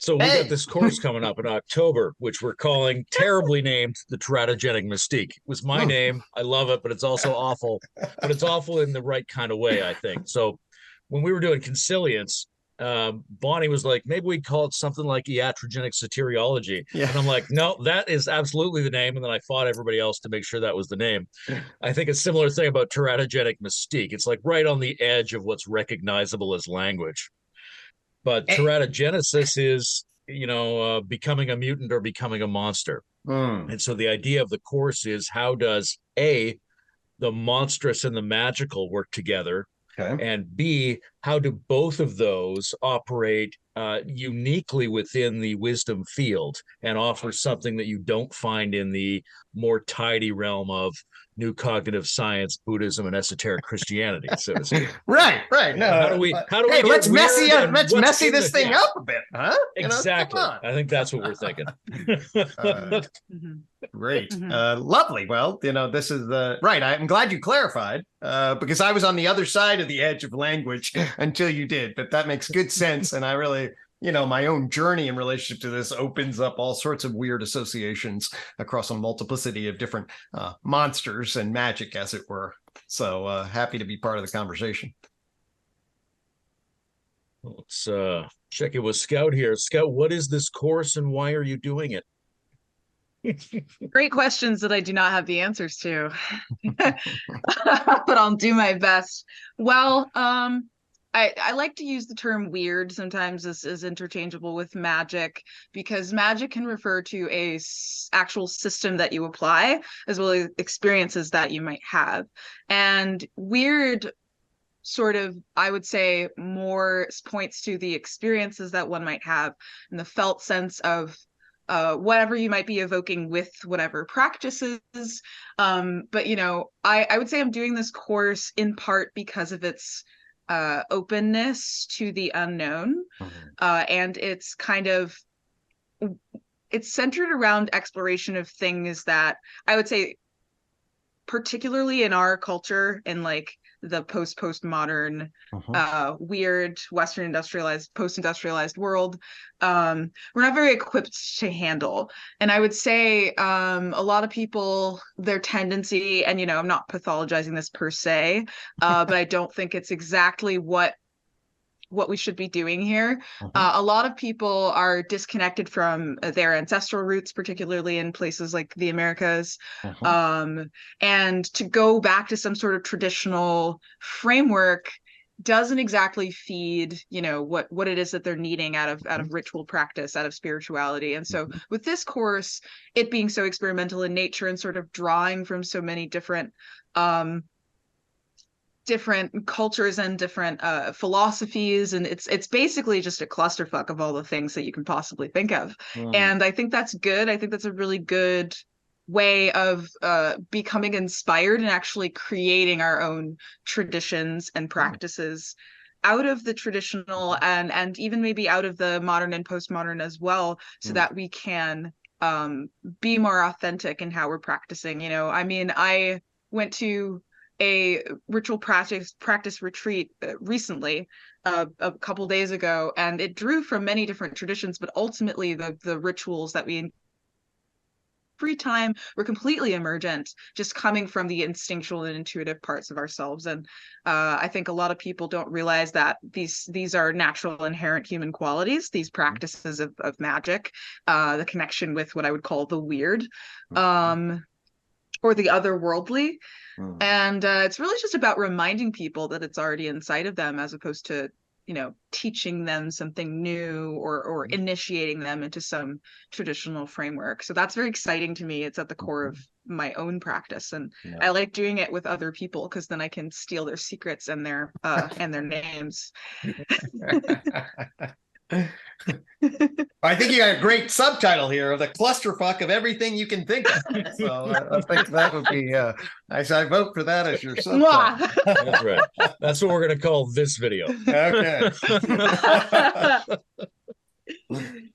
So we got Hey. this course coming up in October, which we're calling terribly named the Teratogenic Mystique. It was my name. I love it, but it's also awful. But it's awful in the right kind of way, I think. So when we were doing consilience, Bonnie was like, maybe we'd call it something like iatrogenic soteriology. Yeah. And I'm like, no, that is absolutely the name. And then I fought everybody else to make sure that was the name. I think a similar thing about teratogenic mystique. It's like right on the edge of what's recognizable as language. But Eh, teratogenesis is, becoming a mutant or becoming a monster. hmm. And so the idea of the course is how does A, the monstrous and the magical work together? Okay. And B, how do both of those operate uniquely within the wisdom field and offer something that you don't find in the more tidy realm of new cognitive science, Buddhism, and esoteric Christianity, so to speak? Right, right. No, How do we hey, get weird and let's what's messy in this the thing yeah, up a bit, huh? Come exactly. on. I think that's what we're thinking. Uh, Mhm. Great. Mhm. Lovely. Well, this is the right. I'm glad you clarified because I was on the other side of the edge of language until you did, but that makes good sense. And I really, my own journey in relationship to this opens up all sorts of weird associations across a multiplicity of different monsters and magic, as it were. So happy to be part of the conversation. Let's check it with Scout here. Scout, what is this course and why are you doing it? Great questions that I do not have the answers to, but I'll do my best. Well, I like to use the term weird sometimes as interchangeable with magic because magic can refer to actual system that you apply as well as experiences that you might have. And weird sort of, I would say, more points to the experiences that one might have and the felt sense of whatever you might be evoking with whatever practices. But I would say I'm doing this course in part because of its openness to the unknown, and it's centered around exploration of things that I would say, particularly in our culture, in like the postmodern weird Western industrialized post-industrialized world, we're not very equipped to handle. And I would say a lot of people, their tendency, and I'm not pathologizing this per se, but I don't think it's exactly what we should be doing here. A lot of people are disconnected from their ancestral roots, particularly in places like the Americas. And to go back to some sort of traditional framework doesn't exactly feed, what it is that they're needing out of ritual practice, out of spirituality. And so with this course, it being so experimental in nature and sort of drawing from so many different cultures and different philosophies, and it's basically just a clusterfuck of all the things that you can possibly think of. And I think that's good. I think that's a really good way of becoming inspired and actually creating our own traditions and practices out of the traditional and even maybe out of the modern and postmodern as well, so that we can be more authentic in how we're practicing. I mean, I went to a ritual practice retreat recently, a couple days ago, and it drew from many different traditions, but ultimately the rituals that we free time were completely emergent, just coming from the instinctual and intuitive parts of ourselves. And I think a lot of people don't realize that these are natural, inherent human qualities, these practices of magic, the connection with what I would call the weird, or the otherworldly. And it's really just about reminding people that it's already inside of them, as opposed to, teaching them something new or initiating them into some traditional framework. So that's very exciting to me. It's at the core of my own practice. And I like doing it with other people because then I can steal their secrets and their names. I think you got a great subtitle here of the clusterfuck of everything you can think of. So I think that would be, I vote for that as your subtitle. That's right. That's what we're going to call this video. Okay.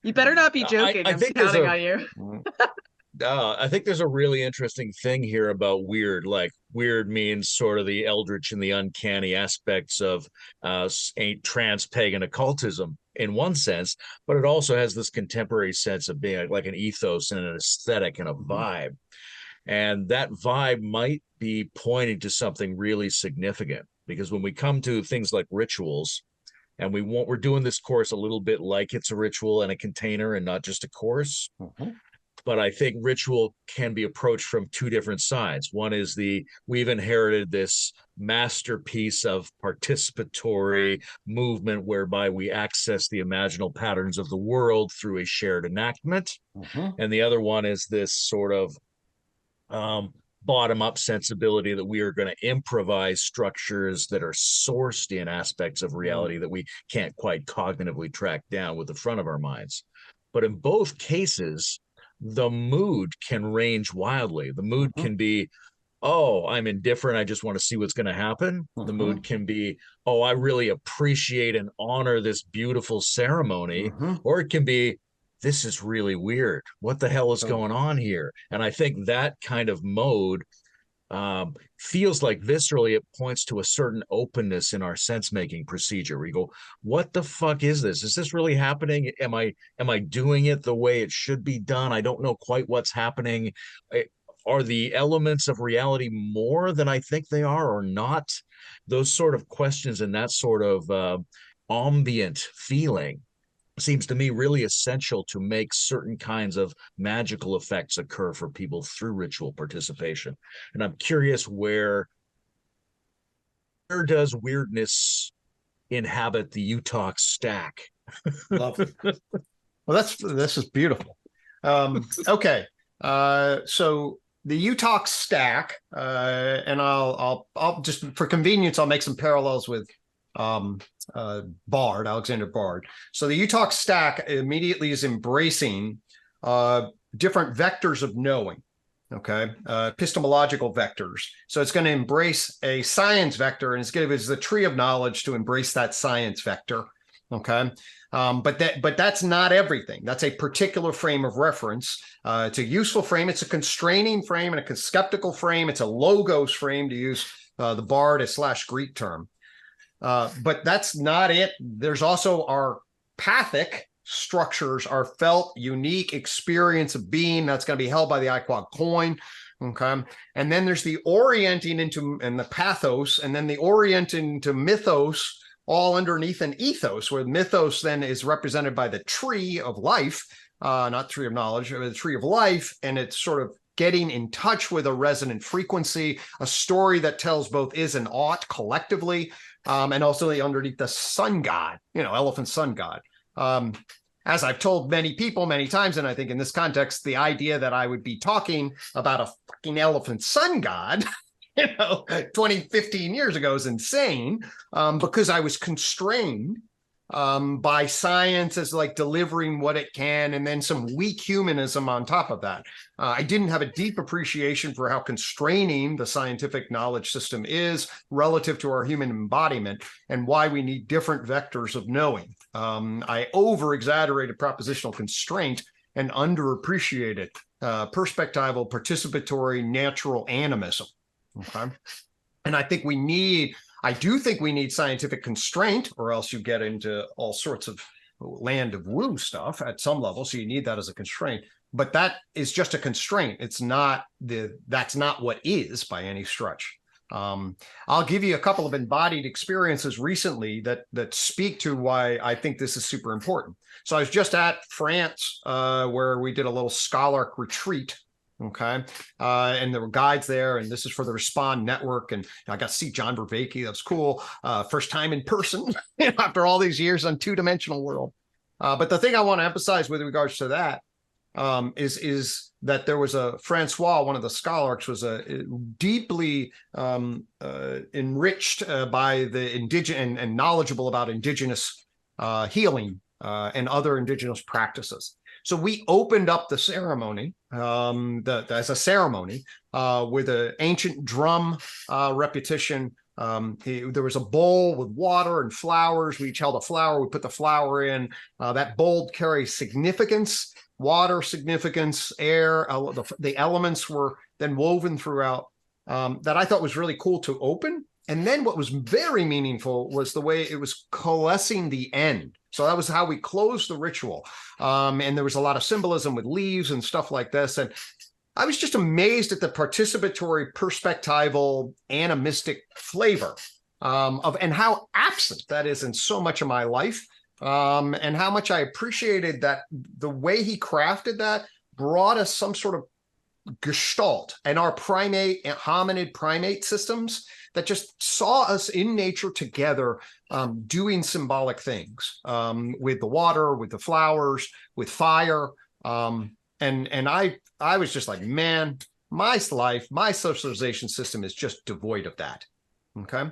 You better not be joking. I'm counting on you. I think there's a really interesting thing here about weird. Like weird means sort of the eldritch and the uncanny aspects of trans-pagan occultism in one sense, but it also has this contemporary sense of being like an ethos and an aesthetic and a vibe. And that vibe might be pointing to something really significant, because when we come to things like rituals, and we're doing this course a little bit like it's a ritual and a container and not just a course. But I think ritual can be approached from two different sides. One is we've inherited this masterpiece of participatory movement whereby we access the imaginal patterns of the world through a shared enactment. And the other one is this sort of bottom-up sensibility that we are going to improvise structures that are sourced in aspects of reality that we can't quite cognitively track down with the front of our minds. But in both cases, the mood can range wildly. The mood can be, oh, I'm indifferent, I just want to see what's going to happen. The mood can be, oh, I really appreciate and honor this beautiful ceremony. Or it can be, this is really weird. What the hell is going on here? And I think that kind of mode feels like viscerally it points to a certain openness in our sense-making procedure. We go, what the fuck is this? Is this really happening? Am I doing it the way it should be done? I don't know quite what's happening. Are the elements of reality more than I think they are or not? Those sort of questions and that sort of ambient feeling seems to me really essential to make certain kinds of magical effects occur for people through ritual participation. And I'm curious, where does weirdness inhabit the UTOK stack? Love it. Well, this is beautiful. Okay. So the UTOK stack, and I'll just, for convenience, I'll make some parallels with Alexander Bard. So the UTOK stack immediately is embracing different vectors of knowing, okay, epistemological vectors. So it's going to embrace a science vector, and it's going to use the tree of knowledge to embrace that science vector, okay. But that's not everything. That's a particular frame of reference. It's a useful frame. It's a constraining frame and a skeptical frame. It's a logos frame, to use the Bard / Greek term. But that's not it. There's also our pathic structures, our felt unique experience of being that's going to be held by the iQuad coin. Okay. And then there's the orienting into, and the pathos, and then the orienting to mythos, all underneath an ethos, where mythos then is represented by the tree of life, not tree of knowledge, but the tree of life. And it's sort of getting in touch with a resonant frequency, a story that tells both is and ought collectively. And also underneath the sun god, elephant sun god. As I've told many people many times, and I think in this context, the idea that I would be talking about a fucking elephant sun god, 20, 15 years ago is insane, because I was constrained by science as like delivering what it can, and then some weak humanism on top of that. I didn't have a deep appreciation for how constraining the scientific knowledge system is relative to our human embodiment, and why we need different vectors of knowing. I over-exaggerated propositional constraint and underappreciated perspectival, participatory, natural animism. Okay, and I do think we need scientific constraint, or else you get into all sorts of land of woo stuff at some level. So you need that as a constraint, but that is just a constraint. That's not what is by any stretch. I'll give you a couple of embodied experiences recently that speak to why I think this is super important. So I was just at France, where we did a little scholaric retreat. Okay. And there were guides there, and this is for the Respond Network. And I got to see John Vervaeke. That was cool. First time in person after all these years on two-dimensional world. But the thing I want to emphasize with regards to that is that there was Francois, one of the scholars, was deeply enriched by the indigenous and knowledgeable about indigenous healing and other indigenous practices. So we opened up the ceremony as a ceremony with an ancient drum repetition. There was a bowl with water and flowers. We each held a flower. We put the flower in. That bowl carries significance, water significance, air. The elements were then woven throughout. that I thought was really cool to open. And then what was very meaningful was the way it was coalescing the end. So that was how we closed the ritual. And there was a lot of symbolism with leaves and stuff like this. And I was just amazed at the participatory, perspectival, animistic flavor and how absent that is in so much of my life, and how much I appreciated that the way he crafted that brought us some sort of gestalt and our hominid primate systems that just saw us in nature together, doing symbolic things, with the water, with the flowers, with fire. And I was just like, man, my life, my socialization system is just devoid of that. Okay.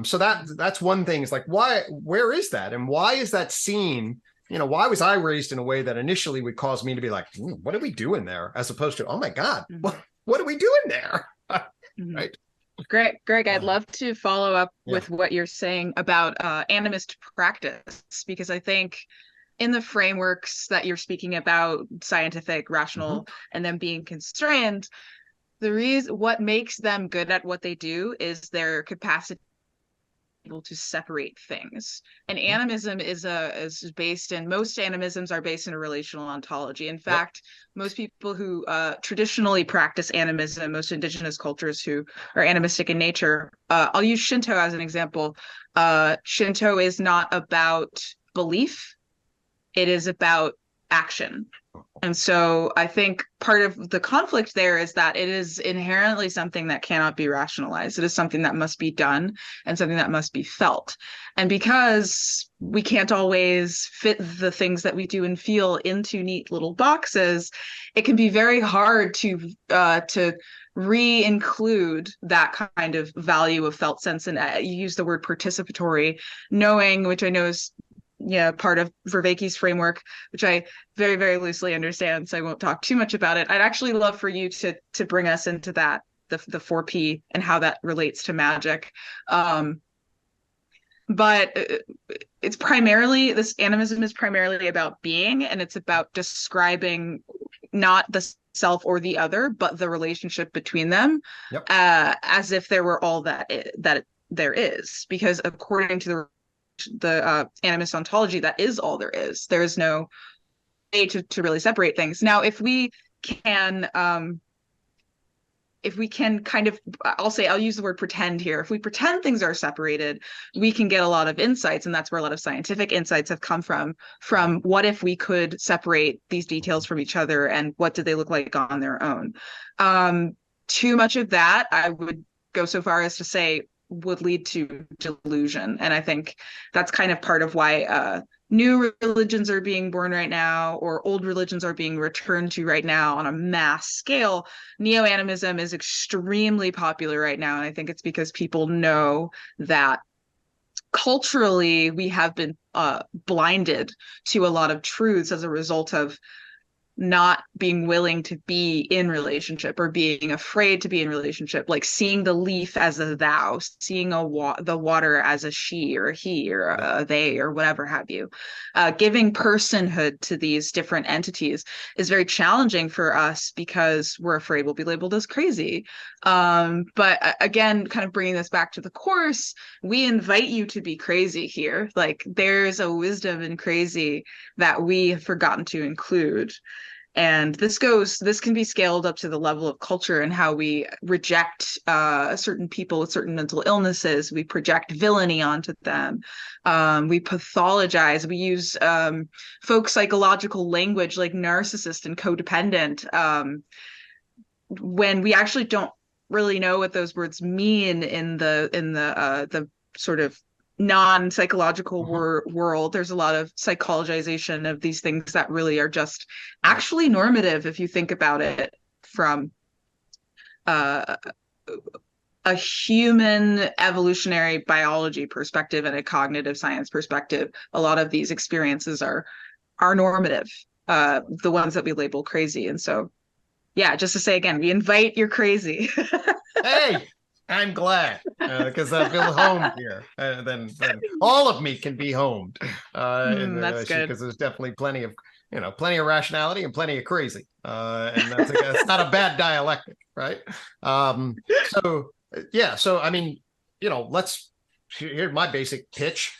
So that's one thing. It's like, where is that? And why is that seen? Why was I raised in a way that initially would cause me to be like, what are we doing there? As opposed to, oh my God, what are we doing there? Right. Greg, I'd love to follow up with what you're saying about animist practice, because I think in the frameworks that you're speaking about, scientific, rational, and them being constrained, what makes them good at what they do is their capacity to separate things. And animism is based in, most animisms are based in a relational ontology. In fact, most people who traditionally practice animism, most indigenous cultures who are animistic in nature, I'll use Shinto as an example. Shinto is not about belief, it is about action. And so I think part of the conflict there is that it is inherently something that cannot be rationalized. It is something that must be done and something that must be felt. And because we can't always fit the things that we do and feel into neat little boxes, it can be very hard to re-include that kind of value of felt sense. And you use the word participatory, knowing, which I know is part of Vervaeke's framework, which I very, very loosely understand, so I won't talk too much about it. I'd actually love for you to bring us into that, the 4P and how that relates to magic. But it's primarily, this animism is primarily about being, and it's about describing not the self or the other, but the relationship between them, as if there were all that there is. Because according to the animist ontology, that is all there is. There is no way to really separate things. Now, if we can kind of, I'll use the word pretend here. If we pretend things are separated, we can get a lot of insights, and that's where a lot of scientific insights have come from what if we could separate these details from each other, and what do they look like on their own? Too much of that, I would go so far as to say, would lead to delusion. And I think that's kind of part of why new religions are being born right now, or old religions are being returned to right now on a mass scale. Neo-animism is extremely popular right now, and I think it's because people know that culturally we have been blinded to a lot of truths as a result of not being willing to be in relationship, or being afraid to be in relationship, like seeing the leaf as a thou, seeing the water as a she or a he or a they or whatever have you. Giving personhood to these different entities is very challenging for us because we're afraid we'll be labeled as crazy. But again, kind of bringing this back to the course, we invite you to be crazy here. Like, there's a wisdom in crazy that we have forgotten to include. And this can be scaled up to the level of culture and how we reject certain people with certain mental illnesses. We project villainy onto them. We pathologize. We use folk psychological language like narcissist and codependent, when we actually don't really know what those words mean in the sort of non-psychological world. There's a lot of psychologization of these things that really are just actually normative if you think about it from a human evolutionary biology perspective and a cognitive science perspective. A lot of these experiences are normative, the ones that we label crazy. And so, yeah, just to say again, we invite your crazy. Hey, I'm glad, because I feel home here. Then all of me can be homed. That's good. Because there's definitely plenty of plenty of rationality and plenty of crazy. And that's not a bad dialectic, right? So I mean, here's my basic pitch.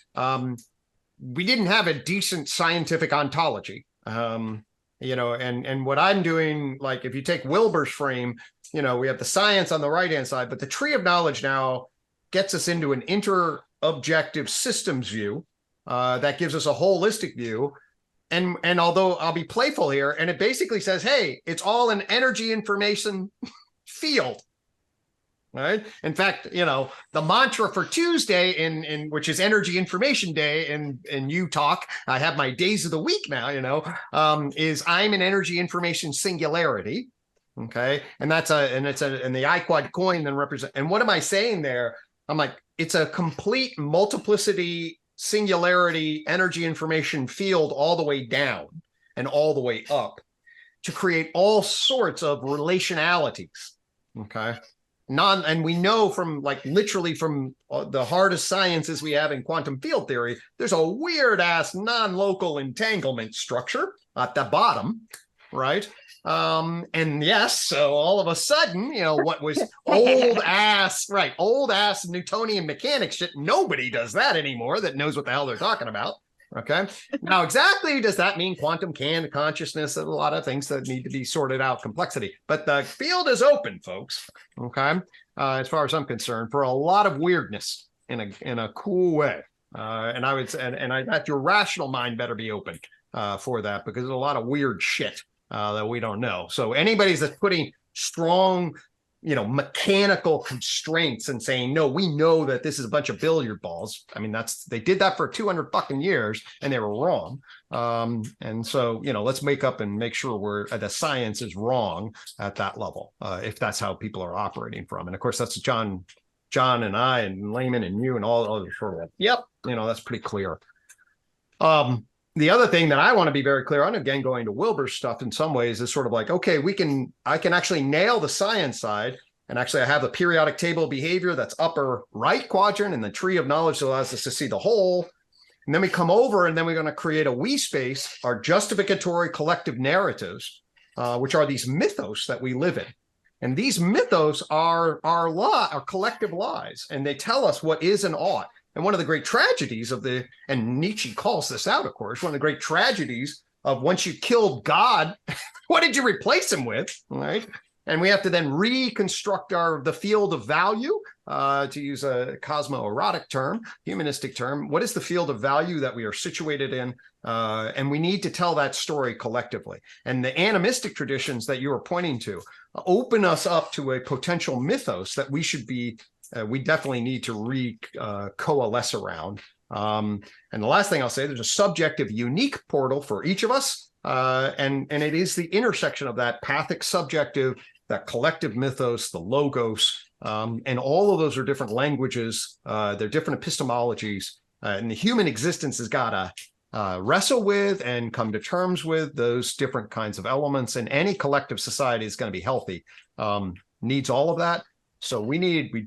We didn't have a decent scientific ontology. And what I'm doing, like if you take Wilber's frame, we have the science on the right-hand side, but the tree of knowledge now gets us into an inter-objective systems view that gives us a holistic view. And although I'll be playful here, and it basically says, hey, it's all an energy information field. Right. In fact, the mantra for Tuesday in which is Energy Information Day in UTOK, I have my days of the week now, is I'm an energy information singularity. Okay. And the I-quad coin then represent. And what am I saying there? I'm like, it's a complete multiplicity singularity energy information field all the way down and all the way up to create all sorts of relationalities. Okay. And we know from literally from the hardest sciences we have in quantum field theory, there's a weird ass non-local entanglement structure at the bottom, right? And yes, so all of a sudden, what was old ass Newtonian mechanics shit, nobody does that anymore that knows what the hell they're talking about. Okay. Now, exactly does that mean quantum consciousness and a lot of things that need to be sorted out, complexity, but the field is open, folks. Okay. As far as I'm concerned, for a lot of weirdness in a cool way. And I would say, and that your rational mind better be open for that, because there's a lot of weird shit that we don't know. So anybody that's putting strong, mechanical constraints and saying, no, we know that this is a bunch of billiard balls. I mean, they did that for 200 fucking years and they were wrong. And so, let's make up and make sure the science is wrong at that level, if that's how people are operating from. And of course, that's John and I and Layman and you and all others sort of, yep, that's pretty clear. The other thing that I want to be very clear on, again, going to Wilber's stuff in some ways, is sort of like, okay, I can actually nail the science side. And actually, I have the periodic table of behavior that's upper right quadrant and the tree of knowledge that allows us to see the whole. And then we come over and then we're going to create a we space, our justificatory collective narratives, which are these mythos that we live in. And these mythos are our collective lies. And they tell us what is and ought. And one of the great tragedies and Nietzsche calls this out, of course, one of the great tragedies of once you killed God, what did you replace him with, right? And we have to then reconstruct the field of value, to use a cosmoerotic term, humanistic term. What is the field of value that we are situated in? And we need to tell that story collectively. And the animistic traditions that you are pointing to open us up to a potential mythos that we definitely need to coalesce around. And the last thing I'll say, there's a subjective unique portal for each of us. And it is the intersection of that pathic subjective, that collective mythos, the logos, and all of those are different languages. They're different epistemologies. And the human existence has got to wrestle with and come to terms with those different kinds of elements. And any collective society is going to be healthy, needs all of that. So we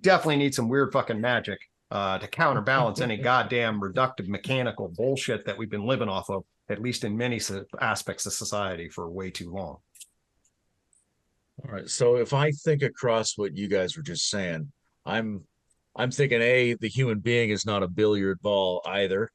definitely need some weird fucking magic to counterbalance any goddamn reductive mechanical bullshit that we've been living off of, at least in many aspects of society, for way too long. All right. So if I think across what you guys were just saying, I'm thinking, the human being is not a billiard ball either,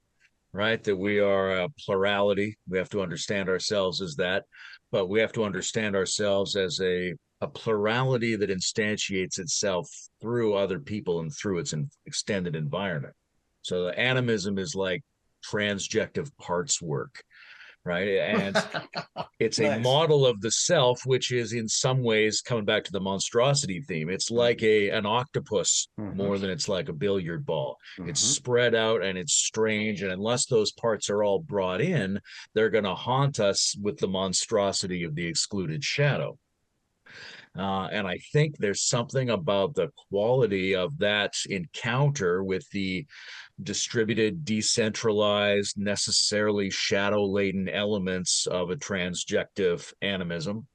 right? That we are a plurality. We have to understand ourselves as that, but we have to understand ourselves as a plurality that instantiates itself through other people and through its extended environment. So the animism is like transjective parts work, right? And it's a model of the self, which is in some ways coming back to the monstrosity theme. It's like an octopus more than it's like a billiard ball. It's spread out and it's strange. And unless those parts are all brought in, they're going to haunt us with the monstrosity of the excluded shadow. And I think there's something about the quality of that encounter with the distributed, decentralized, necessarily shadow-laden elements of a transjective animism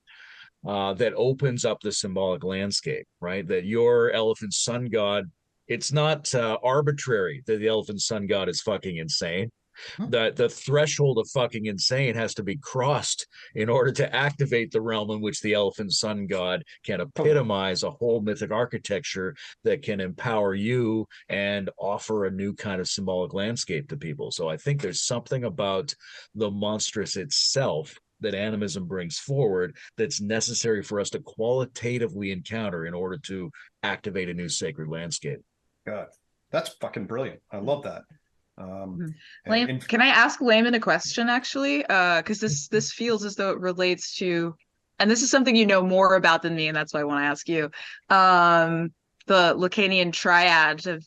that opens up the symbolic landscape, right? That your elephant sun god, it's not arbitrary that the elephant sun god is fucking insane. The threshold of fucking insane has to be crossed in order to activate the realm in which the elephant sun god can epitomize a whole mythic architecture that can empower you and offer a new kind of symbolic landscape to people. So I think there's something about the monstrous itself that animism brings forward that's necessary for us to qualitatively encounter in order to activate a new sacred landscape. God, that's fucking brilliant. I love that. Can I ask Layman a question, actually? Because this feels as though it relates to, and this is something you know more about than me, and that's why I want to ask you. The Lacanian triad of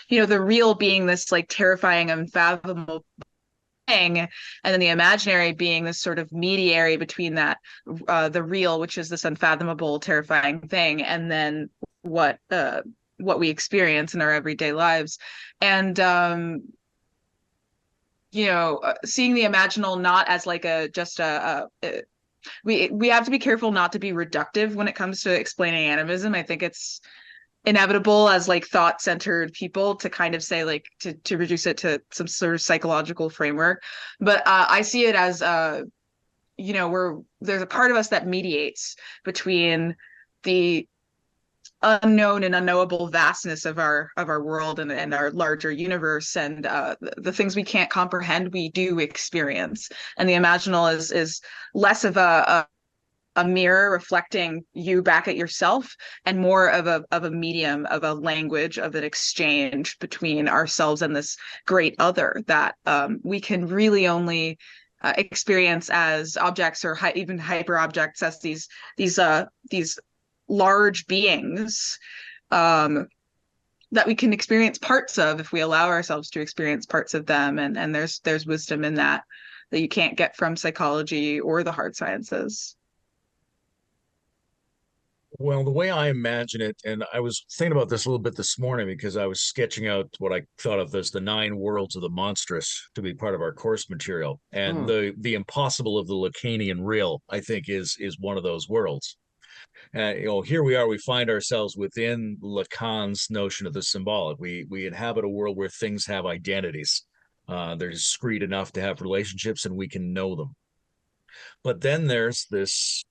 the real being this like terrifying, unfathomable thing, and then the imaginary being this sort of mediary between that, the real, which is this unfathomable, terrifying thing, and then what we experience in our everyday lives. And seeing the imaginal not as like we have to be careful not to be reductive when it comes to explaining animism. I think it's inevitable as like thought-centered people to kind of say like to reduce it to some sort of psychological framework, but I see it as there's a part of us that mediates between the unknown and unknowable vastness of our world and our larger universe, and the things we can't comprehend we do experience. And the imaginal is less of a mirror reflecting you back at yourself, and more of a medium, of a language, of an exchange between ourselves and this great other that we can really only experience as objects, or even hyper objects, as these large beings that we can experience parts of if we allow ourselves to experience parts of them. And there's wisdom in that you can't get from psychology or the hard sciences. Well, the way I imagine it, and I was thinking about this a little bit this morning because I was sketching out what I thought of as the 9 worlds of the monstrous to be part of our course material. And the impossible of the Lacanian real, I think, is one of those worlds. Here we are, we find ourselves within Lacan's notion of the symbolic. We inhabit a world where things have identities. They're discrete enough to have relationships and we can know them. But then there's this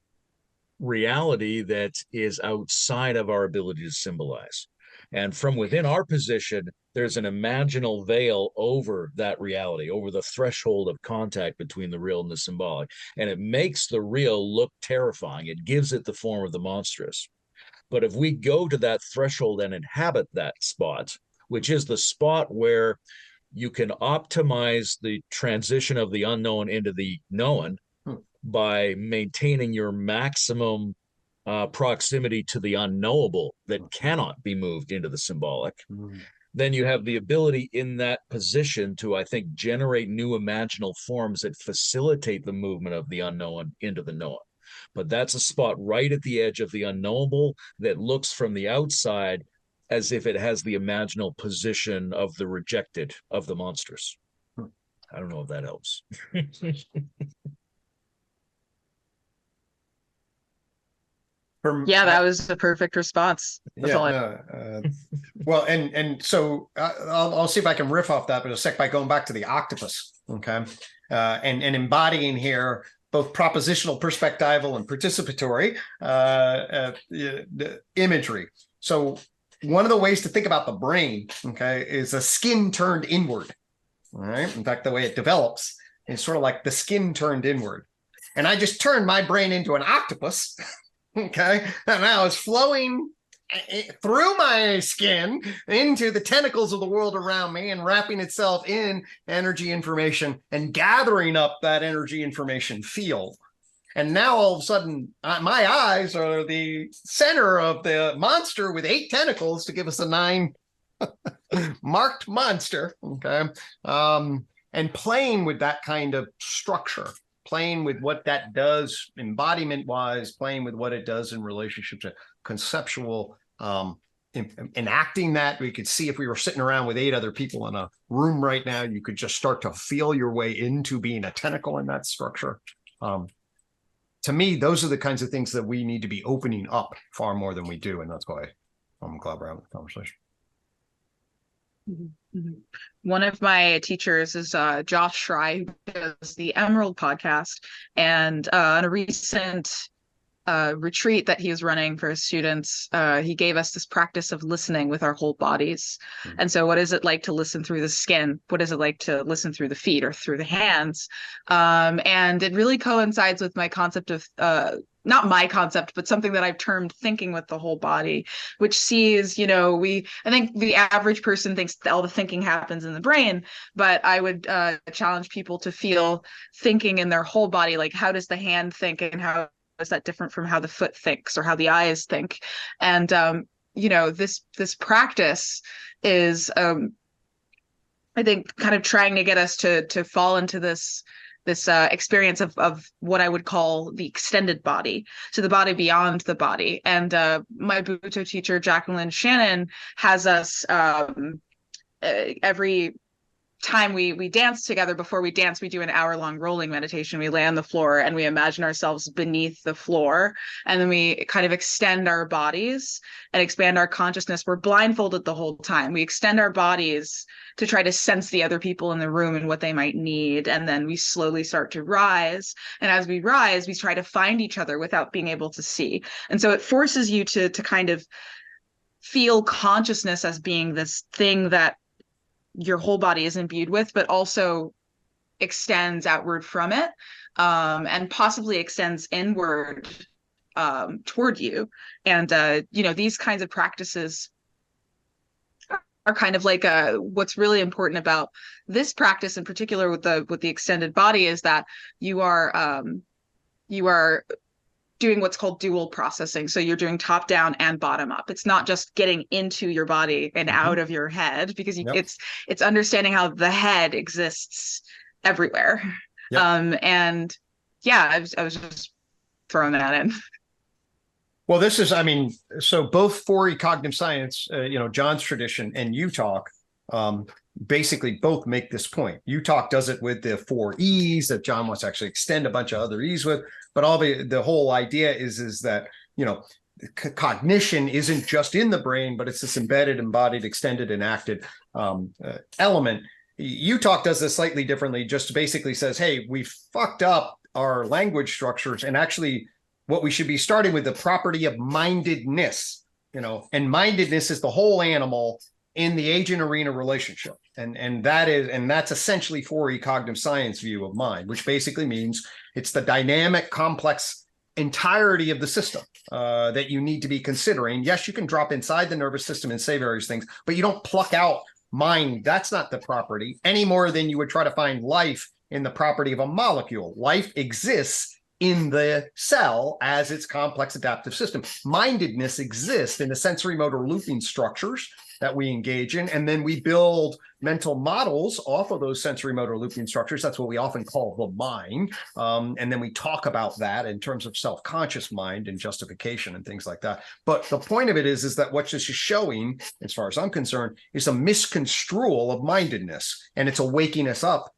reality that is outside of our ability to symbolize. And from within our position, there's an imaginal veil over that reality, over the threshold of contact between the real and the symbolic. And it makes the real look terrifying. It gives it the form of the monstrous. But if we go to that threshold and inhabit that spot, which is the spot where you can optimize the transition of the unknown into the known by maintaining your maximum proximity to the unknowable that cannot be moved into the symbolic, then you have the ability in that position to, I think, generate new imaginal forms that facilitate the movement of the unknown into the known. But that's a spot right at the edge of the unknowable that looks from the outside as if it has the imaginal position of the rejected, of the monstrous. I don't know if that helps. That was a perfect response. That's well, and so I'll see if I can riff off that, but a sec by going back to the octopus, okay, and embodying here both propositional, perspectival, and participatory imagery. So one of the ways to think about the brain, okay, is a skin turned inward. All right. In fact, the way it develops is sort of like the skin turned inward. And I just turned my brain into an octopus. Okay. And now it's flowing through my skin into the tentacles of the world around me and wrapping itself in energy information and gathering up that energy information field. And now all of a sudden, my eyes are the center of the monster with 8 tentacles to give us a 9 marked monster. Okay. And playing with that kind of structure, playing with what that does embodiment wise, playing with what it does in relationship to conceptual, enacting that. We could see if we were sitting around with 8 other people in a room right now, you could just start to feel your way into being a tentacle in that structure. To me, those are the kinds of things that we need to be opening up far more than we do. And that's why I'm glad we're having the conversation. Mhm, mhm. One of my teachers is Josh Schrei, who does the Emerald podcast. And on a recent retreat that he was running for his students, he gave us this practice of listening with our whole bodies. And so, what is it like to listen through the skin? What is it like to listen through the feet or through the hands? And it really coincides with my concept of not my concept, but something that I've termed thinking with the whole body, which sees, I think the average person thinks that all the thinking happens in the brain, but I would challenge people to feel thinking in their whole body. Like, how does the hand think, and how is that different from how the foot thinks or how the eyes think? And this practice is I think kind of trying to get us to fall into this experience of what I would call the extended body, so the body beyond the body. And my Buto teacher, Jacqueline Shannon, has us every time we dance together. Before we dance, we do an hour-long rolling meditation. We lay on the floor and we imagine ourselves beneath the floor, and then we kind of extend our bodies and expand our consciousness. We're blindfolded the whole time. We extend our bodies to try to sense the other people in the room and what they might need, and then we slowly start to rise. And as we rise, we try to find each other without being able to see. And so it forces you to kind of feel consciousness as being this thing that your whole body is imbued with, but also extends outward from it, and possibly extends inward toward you. And these kinds of practices are kind of like what's really important about this practice in particular with the extended body is that you are doing what's called dual processing. So you're doing top down and bottom up. It's not just getting into your body and out of your head, because it's understanding how the head exists everywhere. Yep. And yeah, I was just throwing that in. Well, this is, so both 4E cognitive science, John's tradition and UTOK, basically both make this point. UTOK does it with the 4 E's that John wants to actually extend a bunch of other E's with, but all the whole idea is that, cognition isn't just in the brain, but it's this embedded, embodied, extended, enacted element. UTOK does this slightly differently, just basically says, hey, we fucked up our language structures, and actually what we should be starting with the property of mindedness, and mindedness is the whole animal in the agent arena relationship. And that's essentially 4E cognitive science view of mind, which basically means it's the dynamic, complex entirety of the system that you need to be considering. Yes, you can drop inside the nervous system and say various things, but you don't pluck out mind. That's not the property any more than you would try to find life in the property of a molecule. Life exists in the cell as its complex adaptive system. Mindedness exists in the sensory motor looping structures that we engage in, and then we build mental models off of those sensory motor looping structures. That's what we often call the mind, and then we talk about that in terms of self-conscious mind and justification and things like that. But the point of it is that what this is showing, as far as I'm concerned, is a misconstrual of mindedness, and it's a waking us up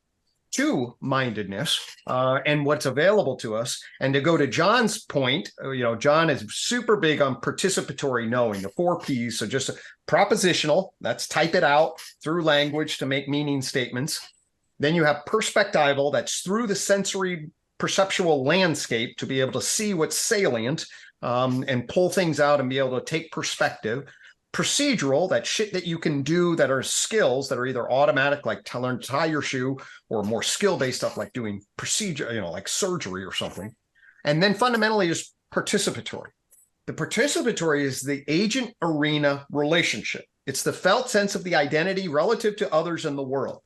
to mindedness and what's available to us. And to go to John's point, John is super big on participatory knowing, the 4 P's. So just propositional, that's type it out through language to make meaning statements. Then you have perspectival, that's through the sensory perceptual landscape to be able to see what's salient and pull things out and be able to take perspective. Procedural, that shit that you can do that are skills that are either automatic, like to learn to tie your shoe, or more skill-based stuff like doing procedure, like surgery or something. And then fundamentally is participatory. The participatory is the agent arena relationship. It's the felt sense of the identity relative to others in the world.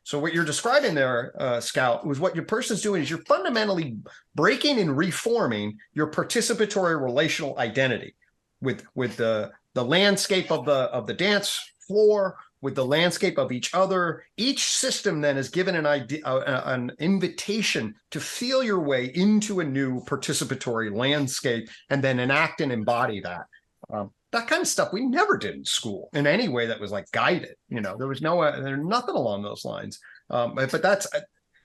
So what you're describing there, Scout, was what your person's doing is you're fundamentally breaking and reforming your participatory relational identity with the landscape of the dance floor, with the landscape of each other. Each system then is given an invitation to feel your way into a new participatory landscape and then enact and embody that. That kind of stuff we never did in school in any way that was like guided. There was nothing along those lines. But that's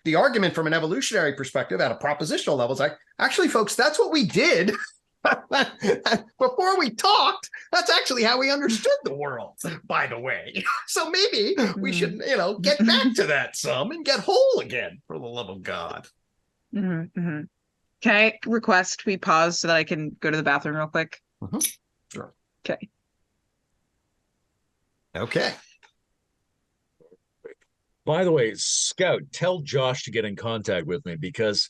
the argument from an evolutionary perspective at a propositional level. It's like, actually, folks, that's what we did Before we talked, that's actually how we understood the world, by the way. So maybe we should, get back to that some and get whole again, for the love of God. Mm-hmm. Can I request we pause so that I can go to the bathroom real quick? Mm-hmm. Sure. Okay. Okay. By the way, Scout, tell Josh to get in contact with me because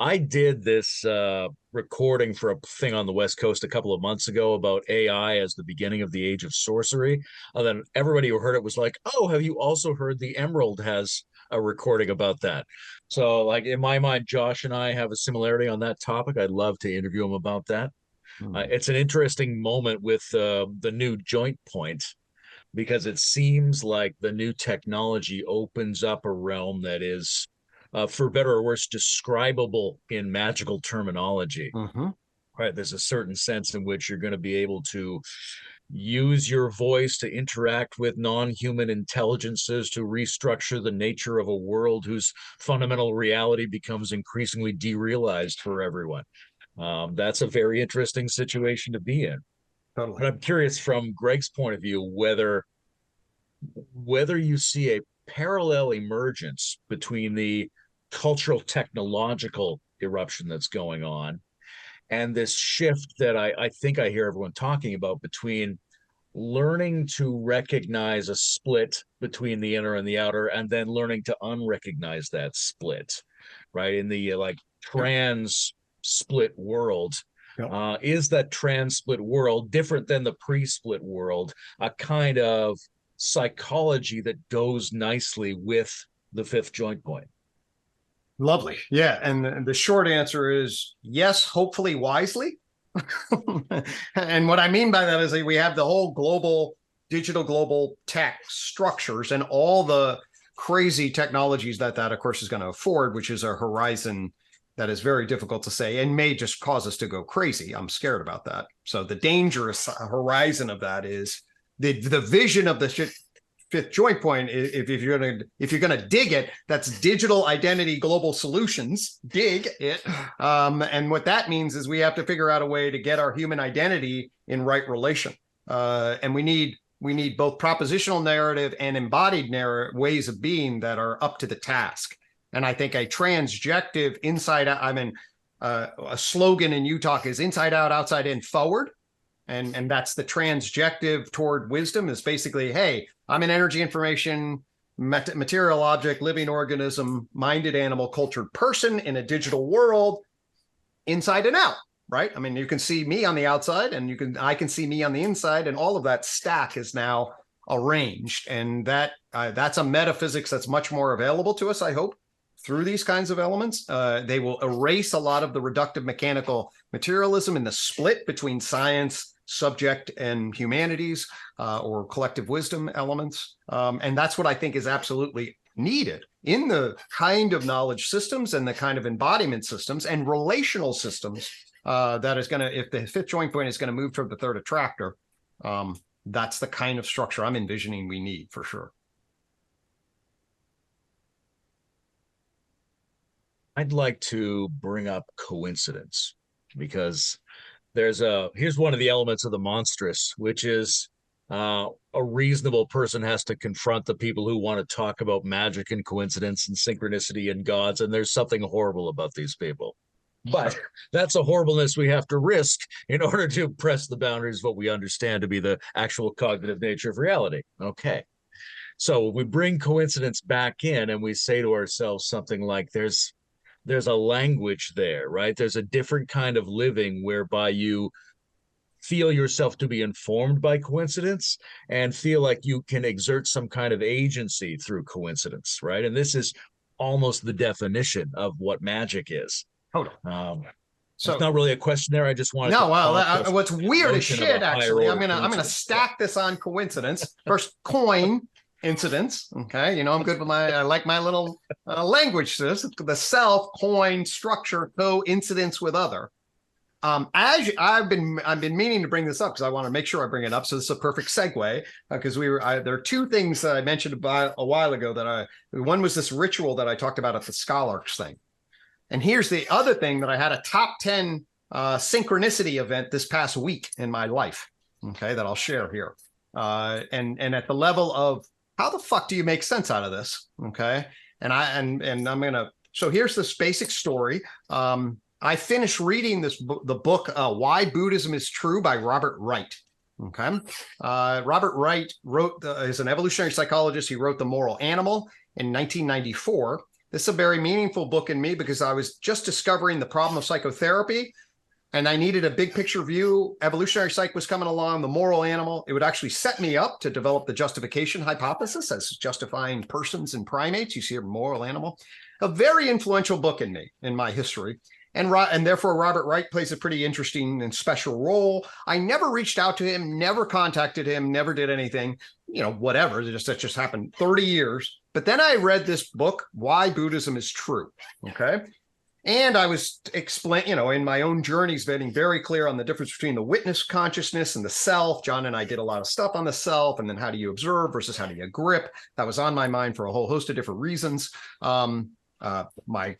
I did this recording for a thing on the West Coast a couple of months ago about AI as the beginning of the age of sorcery. And then everybody who heard it was like, oh, have you also heard the Emerald has a recording about that? So, like, in my mind, Josh and I have a similarity on that topic. I'd love to interview him about that. It's an interesting moment with the new joint point because it seems like the new technology opens up a realm that is, for better or worse, describable in magical terminology. Mm-hmm. Right? There's a certain sense in which you're going to be able to use your voice to interact with non-human intelligences to restructure the nature of a world whose fundamental reality becomes increasingly derealized for everyone. That's a very interesting situation to be in. Totally. But I'm curious from Gregg's point of view whether you see a parallel emergence between the cultural technological eruption that's going on and this shift that I think I hear everyone talking about between learning to recognize a split between the inner and the outer and then learning to unrecognize that split, right? In the trans split world. Is that trans split world different than the pre-split world, a kind of psychology that goes nicely with the fifth joint point? Lovely. Yeah. And the short answer is yes, hopefully wisely. And what I mean by that is that we have the whole digital global tech structures and all the crazy technologies that of course is going to afford, which is a horizon that is very difficult to say and may just cause us to go crazy. I'm scared about that. So the dangerous horizon of that is the vision of the fifth joint point. If you're gonna dig it, that's digital identity global solutions. Dig it, and what that means is we have to figure out a way to get our human identity in right relation, and we need both propositional narrative and embodied ways of being that are up to the task. And I think a transjective inside out, a slogan in UTOK is inside out, outside in, forward. And that's the transjective toward wisdom is basically, hey, I'm an energy information, material object, living organism, minded animal, cultured person in a digital world, inside and out, right? I mean, you can see me on the outside and I can see me on the inside, and all of that stack is now arranged. And that's a metaphysics that's much more available to us, I hope, through these kinds of elements. They will erase a lot of the reductive mechanical materialism and the split between science, subject, and humanities, or collective wisdom elements. And that's what I think is absolutely needed in the kind of knowledge systems and the kind of embodiment systems and relational systems that is going to, if the fifth joint point is going to move toward the third attractor, that's the kind of structure I'm envisioning we need for sure. I'd like to bring up coincidence because here's one of the elements of the monstrous, which is a reasonable person has to confront the people who want to talk about magic and coincidence and synchronicity and gods, and there's something horrible about these people. But that's a horribleness we have to risk in order to press the boundaries of what we understand to be the actual cognitive nature of reality. Okay. So we bring coincidence back in and we say to ourselves something like there's a language there, right? There's a different kind of living whereby you feel yourself to be informed by coincidence and feel like you can exert some kind of agency through coincidence, right? And this is almost the definition of what magic is. Hold on. So it's not really a question there. I just wanted to what's weird as shit, actually, I'm gonna stack this on coincidence. First, coin incidents. Okay, I'm good with I like my little language. The self, coin, structure, coincidence with other. As I've been meaning to bring this up because I want to make sure I bring it up. So this is a perfect segue because there are two things that I mentioned about a while ago one was this ritual that I talked about at the Scholars thing. And here's the other thing that I had a top 10 synchronicity event this past week in my life, okay, that I'll share here. And at the level of how the fuck do you make sense out of this? Okay. And I'm gonna, so here's this basic story. I finished reading the book, Why Buddhism is True by Robert Wright. Okay. Robert Wright is an evolutionary psychologist. He wrote The Moral Animal in 1994. This is a very meaningful book in me because I was just discovering the problem of psychotherapy. And I needed a big picture view. Evolutionary psych was coming along, the moral animal. It would actually set me up to develop the justification hypothesis as justifying persons and primates. You see a moral animal. A very influential book in me, in my history. And therefore, Robert Wright plays a pretty interesting and special role. I never reached out to him, never contacted him, never did anything, whatever. That just happened 30 years. But then I read this book, Why Buddhism is True. Okay. And I was in my own journeys, getting very clear on the difference between the witness consciousness and the self. John and I did a lot of stuff on the self, and then how do you observe versus how do you grip? That was on my mind for a whole host of different reasons. My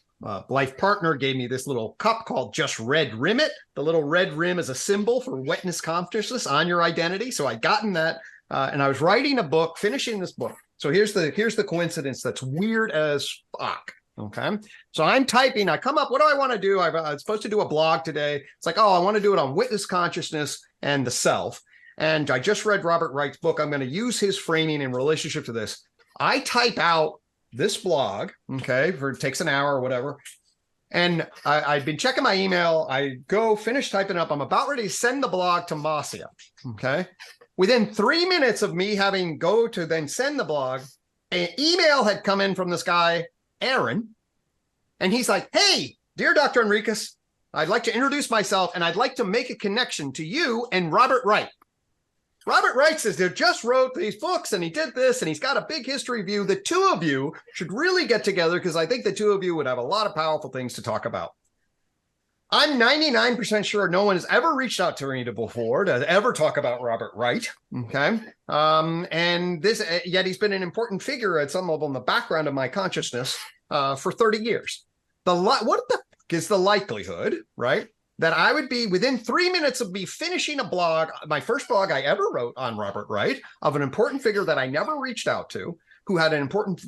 life partner gave me this little cup called Just Red Rim It. The little red rim is a symbol for witness consciousness on your identity. So I'd gotten that, and I was writing a book, finishing this book. So here's the coincidence that's weird as fuck. Okay. So I'm typing, I come up, what do I want to do? I was supposed to do a blog today. It's like, I want to do it on witness consciousness and the self. And I just read Robert Wright's book. I'm going to use his framing in relationship to this. I type out this blog, okay, it takes an hour or whatever. And I've been checking my email. I go finish typing up. I'm about ready to send the blog to Marcia. Okay. Within 3 minutes of me having go to then send the blog, an email had come in from this guy, Aaron, and he's like, hey, dear Dr. Enriquez, I'd like to introduce myself and I'd like to make a connection to you and Robert Wright. Robert Wright says they just wrote these books and he did this and he's got a big history view. The two of you should really get together because I think the two of you would have a lot of powerful things to talk about. I'm 99% sure no one has ever reached out to me before to ever talk about Robert Wright. Okay. And yet he's been an important figure at some level in the background of my consciousness for 30 years. What the is the likelihood, right, that I would be within 3 minutes of me finishing a blog, my first blog I ever wrote on Robert Wright, of an important figure that I never reached out to, who had an important,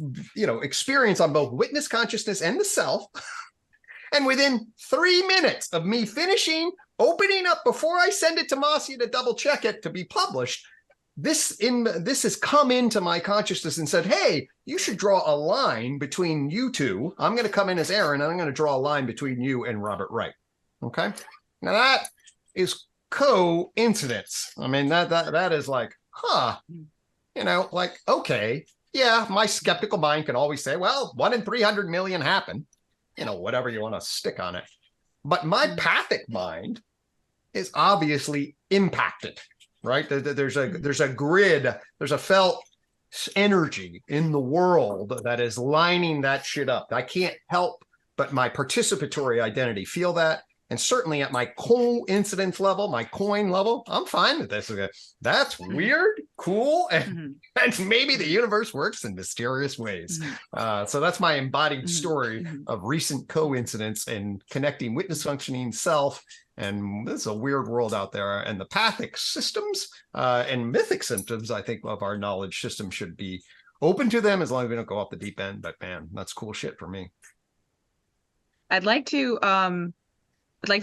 experience on both witness consciousness and the self. And within 3 minutes of me finishing, opening up before I send it to Marcia to double check it to be published, this has come into my consciousness and said, hey, you should draw a line between you two. I'm going to come in as Aaron, and I'm going to draw a line between you and Robert Wright. Okay. Now that is coincidence. I mean, that is like, okay. Yeah, my skeptical mind can always say, well, 1 in 300 million happen. Whatever you want to stick on it. But my pathic mind is obviously impacted, right? There's a grid, there's a felt energy in the world that is lining that shit up. I can't help but my participatory identity feel that. And certainly at my coincidence level, my coin level, I'm fine with this. That's weird, cool, and maybe the universe works in mysterious ways. So that's my embodied story of recent coincidence and connecting witness functioning self. And there's a weird world out there. And the pathic systems and mythic symptoms, I think, of our knowledge system should be open to them as long as we don't go off the deep end. But man, that's cool shit for me. I'd like to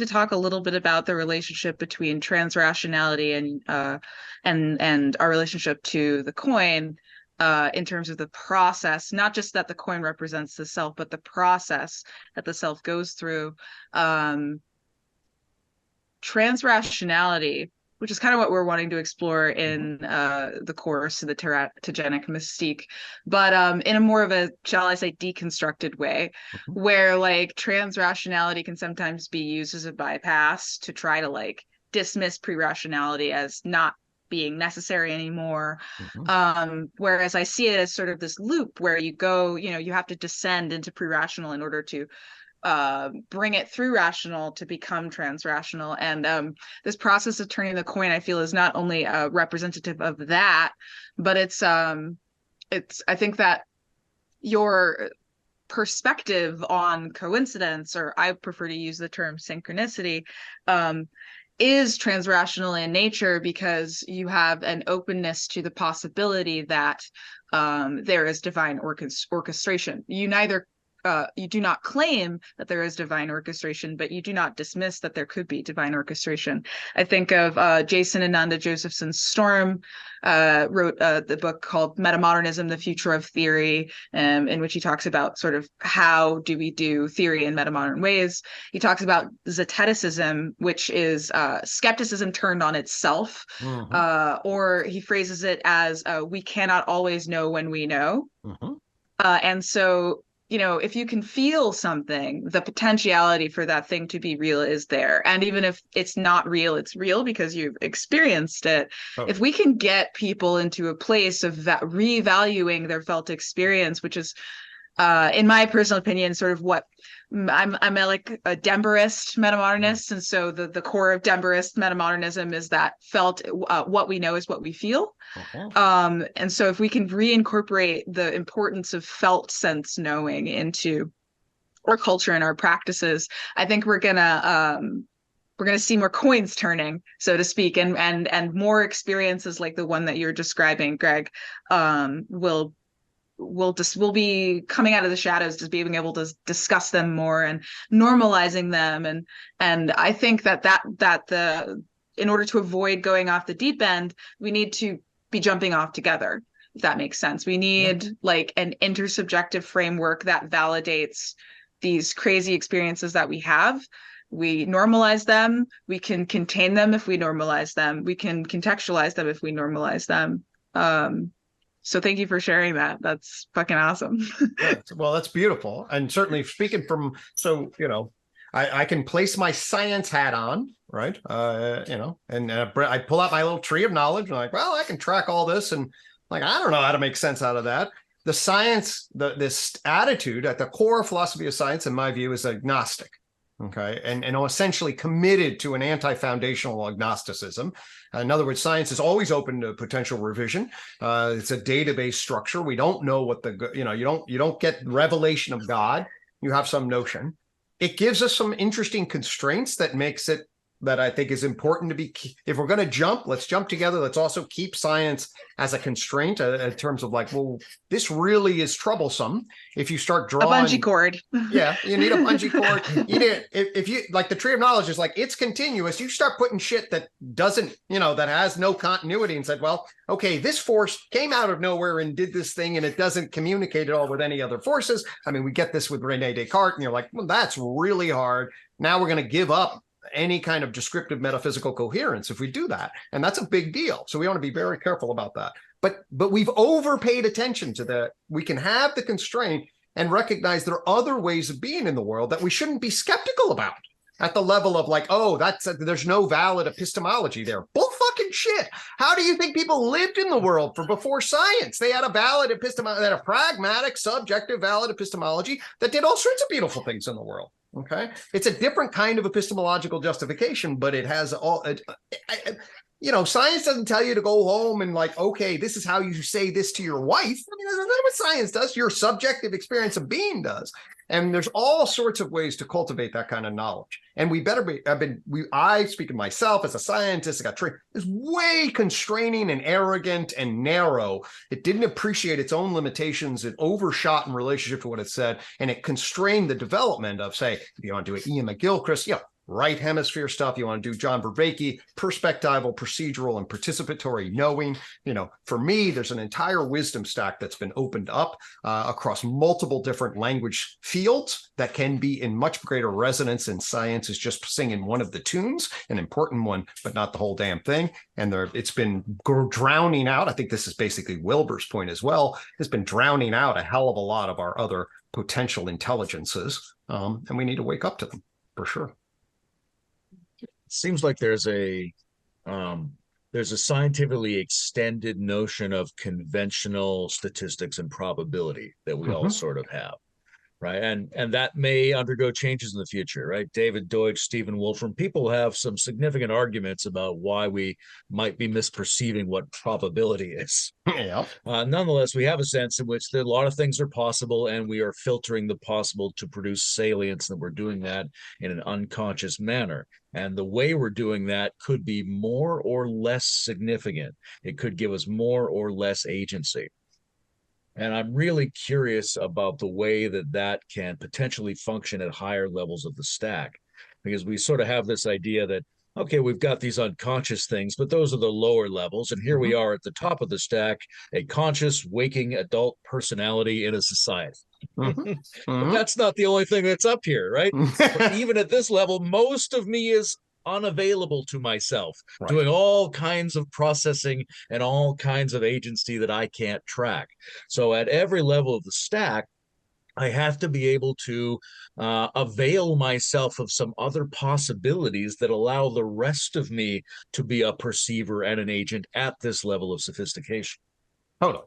talk a little bit about the relationship between transrationality and our relationship to the coin in terms of the process, not just that the coin represents the self, but the process that the self goes through. Transrationality, which is kind of what we're wanting to explore in the course of the teratogenic mystique, but in a more of a, shall I say, deconstructed way, where like transrationality can sometimes be used as a bypass to try to dismiss pre-rationality as not being necessary anymore. Whereas I see it as sort of this loop where you go, you have to descend into pre-rational in order to bring it through rational to become transrational. And this process of turning the coin, I feel, is not only representative of that, but it's I think that perspective on coincidence, or I prefer to use the term synchronicity, is transrational in nature, because you have an openness to the possibility that there is divine orchestration. You do not claim that there is divine orchestration, but you do not dismiss that there could be divine orchestration. I think of Jason Ananda Josephson's Storm, wrote the book called Metamodernism, The Future of Theory, in which he talks about sort of how do we do theory in metamodern ways. He talks about Zeteticism, which is skepticism turned on itself, or he phrases it as we cannot always know when we know. And so, if you can feel something, the potentiality for that thing to be real is there. And even if it's not real, it's real because you've experienced it. If we can get people into a place of revaluing their felt experience, which is, in my personal opinion, sort of what I'm like a Demberist metamodernist. And so the core of Demberist metamodernism is that felt, what we know is what we feel. And so if we can reincorporate the importance of felt sense knowing into our culture and our practices, I think we're gonna see more coins turning, so to speak, and more experiences like the one that you're describing, Gregg, will be coming out of the shadows, just being able to discuss them more and normalizing them. And I think that in order to avoid going off the deep end, we need to be jumping off together, if that makes sense. We need like an intersubjective framework that validates these crazy experiences that we have. We normalize them. We can contain them if we normalize them. We can contextualize them if we normalize them. So thank you for sharing that. That's fucking awesome. Well, that's beautiful. And certainly speaking from, I can place my science hat on, right? And I pull out my little tree of knowledge and I'm like, well, I can track all this. And like, I don't know how to make sense out of that. The science, this attitude at the core of philosophy of science, in my view, is agnostic. Okay, and essentially committed to an anti-foundational agnosticism. In other words, science is always open to potential revision. It's a database structure. We don't know what you don't get revelation of God. You have some notion. It gives us some interesting constraints that makes it, that I think is important to be, if we're going to jump, let's jump together. Let's also keep science as a constraint in terms of like, well, this really is troublesome. If you start drawing a bungee cord, you need a bungee cord. You need, if you like the tree of knowledge is like, it's continuous. You start putting shit that doesn't, that has no continuity and said, well, okay, this force came out of nowhere and did this thing and it doesn't communicate at all with any other forces. I mean, we get this with Rene Descartes and you're like, well, that's really hard. Now we're going to give up any kind of descriptive metaphysical coherence if we do that. And that's a big deal. So we want to be very careful about that. But we've overpaid attention to that. We can have the constraint and recognize there are other ways of being in the world that we shouldn't be skeptical about at the level of like, oh, there's no valid epistemology there. Bull fucking shit. How do you think people lived in the world before science? They had a valid epistemology, they had a pragmatic, subjective, valid epistemology that did all sorts of beautiful things in the world. Okay, it's a different kind of epistemological justification, but it has all. Science doesn't tell you to go home and like, okay, this is how you say this to your wife. I mean, that's not what science does. Your subjective experience of being does. And there's all sorts of ways to cultivate that kind of knowledge. And we better be, I speak of myself as a scientist, I got trained, is way constraining and arrogant and narrow. It didn't appreciate its own limitations. It overshot in relationship to what it said. And it constrained the development of, say, if you want to do an Ian McGilchrist, right hemisphere stuff. You want to do John Vervaeke, perspectival, procedural, and participatory knowing. For me, there's an entire wisdom stack that's been opened up across multiple different language fields that can be in much greater resonance, and science is just singing one of the tunes, an important one, but not the whole damn thing. And it's been drowning out. I think this is basically Wilbur's point as well. It's been drowning out a hell of a lot of our other potential intelligences, and we need to wake up to them for sure. Seems like there's a scientifically extended notion of conventional statistics and probability that we all sort of have. right? And that may undergo changes in the future, right? David Deutsch, Stephen Wolfram, people have some significant arguments about why we might be misperceiving what probability is. Yeah. Nonetheless, we have a sense in which a lot of things are possible, and we are filtering the possible to produce salience, and we're doing that in an unconscious manner. And the way we're doing that could be more or less significant. It could give us more or less agency. And I'm really curious about the way that that can potentially function at higher levels of the stack, because we sort of have this idea that, okay, we've got these unconscious things, but those are the lower levels. And here we are at the top of the stack, a conscious, waking adult personality in a society. But that's not the only thing that's up here, right? But even at this level, most of me is unavailable to myself, doing all kinds of processing and all kinds of agency that I can't track. So at every level of the stack, I have to be able to avail myself of some other possibilities that allow the rest of me to be a perceiver and an agent at this level of sophistication. Totally.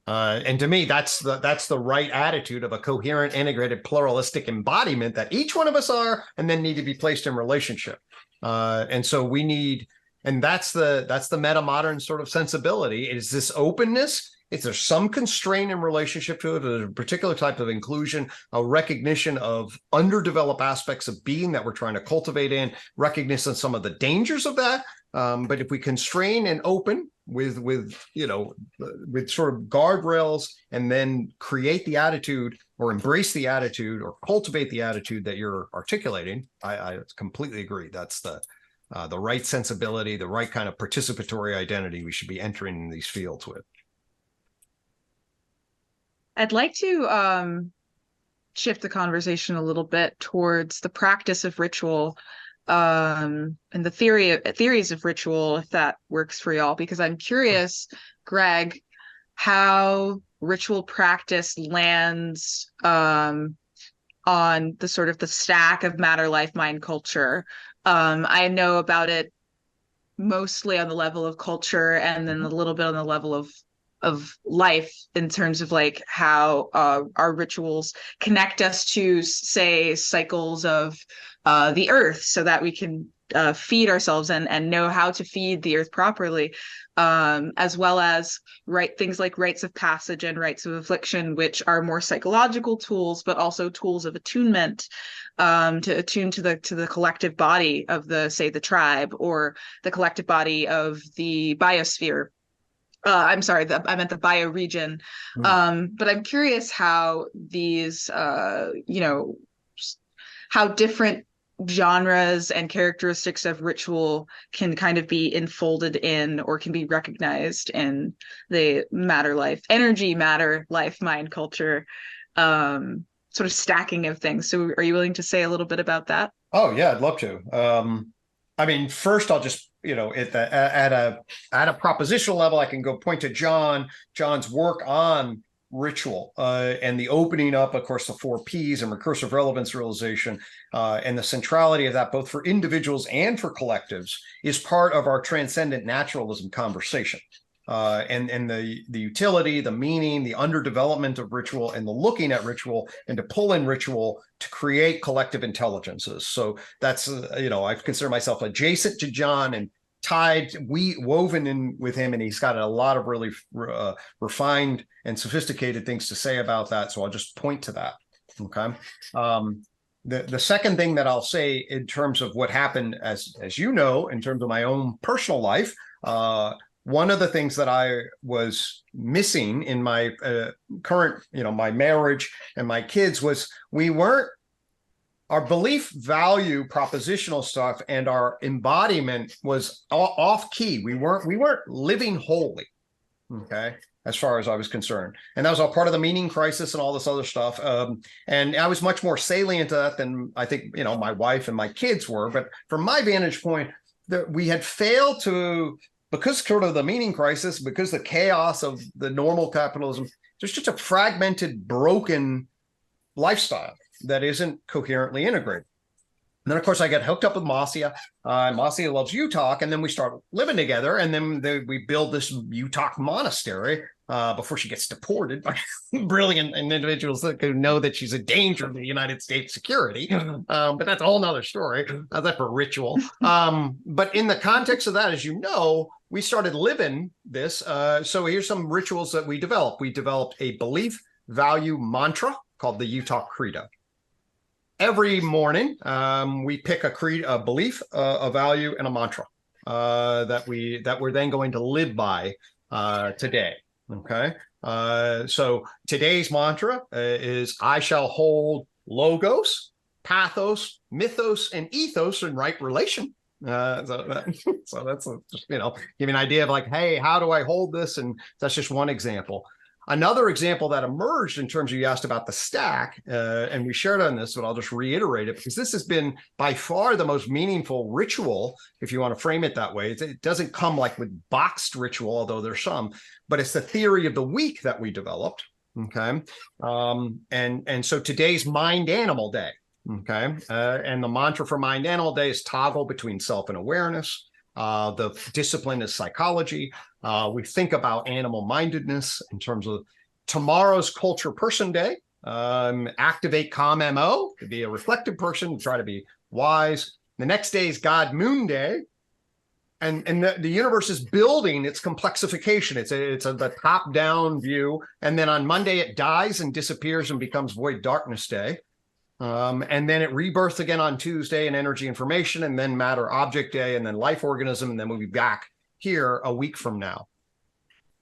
And to me, that's the right attitude of a coherent, integrated, pluralistic embodiment that each one of us are, and then need to be placed in relationship. And so we need, and that's the metamodern sort of sensibility, is this openness. Is there some constraint in relationship to it? There's a particular type of inclusion, a recognition of underdeveloped aspects of being that we're trying to cultivate in, recognition of some of the dangers of that. But if we constrain and open with sort of guardrails, and then create the attitude or embrace the attitude or cultivate the attitude that you're articulating, I completely agree. That's the right sensibility, the right kind of participatory identity we should be entering in these fields with. I'd like to shift the conversation a little bit towards the practice of ritual, and the theories of ritual, if that works for y'all, because I'm curious, Gregg, how ritual practice lands on the sort of the stack of matter, life, mind, culture. I know about it mostly on the level of culture, and then a little bit on the level of life, in terms of like how our rituals connect us to, say, cycles of the earth, so that we can feed ourselves and know how to feed the earth properly, as well as things like rites of passage and rites of affliction, which are more psychological tools, but also tools of attunement, to attune to the collective body of the tribe, or the collective body of the biosphere. I'm sorry, I meant the bioregion. But I'm curious how these, how different genres and characteristics of ritual can kind of be enfolded in, or can be recognized in, the matter, life, energy, matter, life, mind, culture, sort of stacking of things. So are you willing to say a little bit about that? Oh, yeah, I'd love to. I mean, first I'll just, at a propositional level, I can go point to John's work on ritual, and the opening up, of course, the 4 Ps and recursive relevance realization, and the centrality of that, both for individuals and for collectives, is part of our transcendent naturalism conversation. And the utility, the meaning, the underdevelopment of ritual, and the looking at ritual, and to pull in ritual to create collective intelligences. So that's, I consider myself adjacent to John and woven in with him, and he's got a lot of really refined and sophisticated things to say about that. So I'll just point to that. Okay. The second thing that I'll say in terms of what happened, as you know, in terms of my own personal life, one of the things that I was missing in my current, my marriage and my kids, was our belief, value, propositional stuff, and our embodiment was off key. We weren't living wholly, okay, as far as I was concerned. And that was all part of the meaning crisis and all this other stuff. And I was much more salient to that than I think, my wife and my kids were. But from my vantage point, we had failed to, because sort of the meaning crisis, because the chaos of the normal capitalism, there's just a fragmented, broken lifestyle that isn't coherently integrated. And then, of course, I got hooked up with Marcia. Marcia loves UTOK, and then we start living together, and then we build this UTOK monastery before she gets deported by brilliant individuals that know that she's a danger to the United States security. But that's a whole nother story. That's for ritual. But in the context of that, as you know, we started living this. So here's some rituals that we developed. We developed a belief value mantra called the UTOK Credo. Every morning, we pick a creed, a belief, a value, and a mantra that we're then going to live by today. Okay. So today's mantra is I shall hold logos, pathos, mythos, and ethos in right relation. So that's just, give you an idea of like, hey, how do I hold this? And that's just one example. Another example that emerged in terms of, you asked about the stack, and we shared on this, but I'll just reiterate it because this has been by far the most meaningful ritual, if you want to frame it that way. It doesn't come like with boxed ritual, although there's some, but it's the theory of the week that we developed. Okay. And so today's Mind Animal Day. Okay. And the mantra for Mind Animal Day is toggle between self and awareness. The discipline is psychology. We think about animal mindedness in terms of tomorrow's Culture Person Day. Activate Calm MO to be a reflective person, try to be wise. The next day is God Moon Day. And the universe is building its complexification. It's the top-down view. And then on Monday, it dies and disappears and becomes Void Darkness Day. And then it rebirths again on Tuesday in Energy Information, and then Matter Object Day, and then Life Organism, and then we'll be back here a week from now.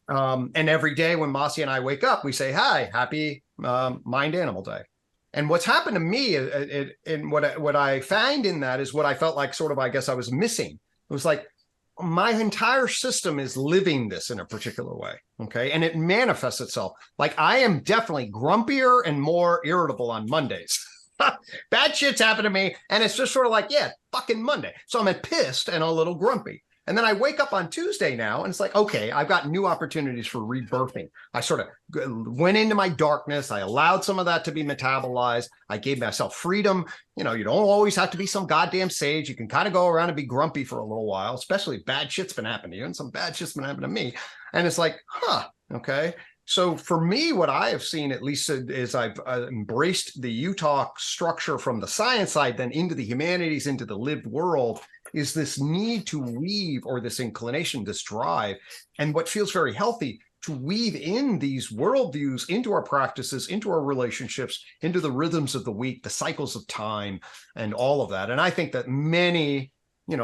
And every day when Masi and I wake up, we say, hi, happy Mind Animal Day. And what's happened to me, and what I find in that is what I felt like sort of, I guess I was missing. It was like, my entire system is living this in a particular way, okay? And it manifests itself. Like I am definitely grumpier and more irritable on Mondays. Bad shit's happened to me, and it's just sort of like, yeah, fucking Monday. So I'm pissed and a little grumpy. And then I wake up on Tuesday now, and it's like, okay, I've got new opportunities for rebirthing. I sort of went into my darkness. I allowed some of that to be metabolized. I gave myself freedom. You don't always have to be some goddamn sage. You can kind of go around and be grumpy for a little while, especially if bad shit's been happening to you, and some bad shit's been happening to me. And it's like, okay. So for me, what I have seen, at least, is I've embraced the UTOK structure from the science side, then into the humanities, into the lived world, is this need to weave, or this inclination, this drive, and what feels very healthy, to weave in these worldviews into our practices, into our relationships, into the rhythms of the week, the cycles of time, and all of that. And I think that many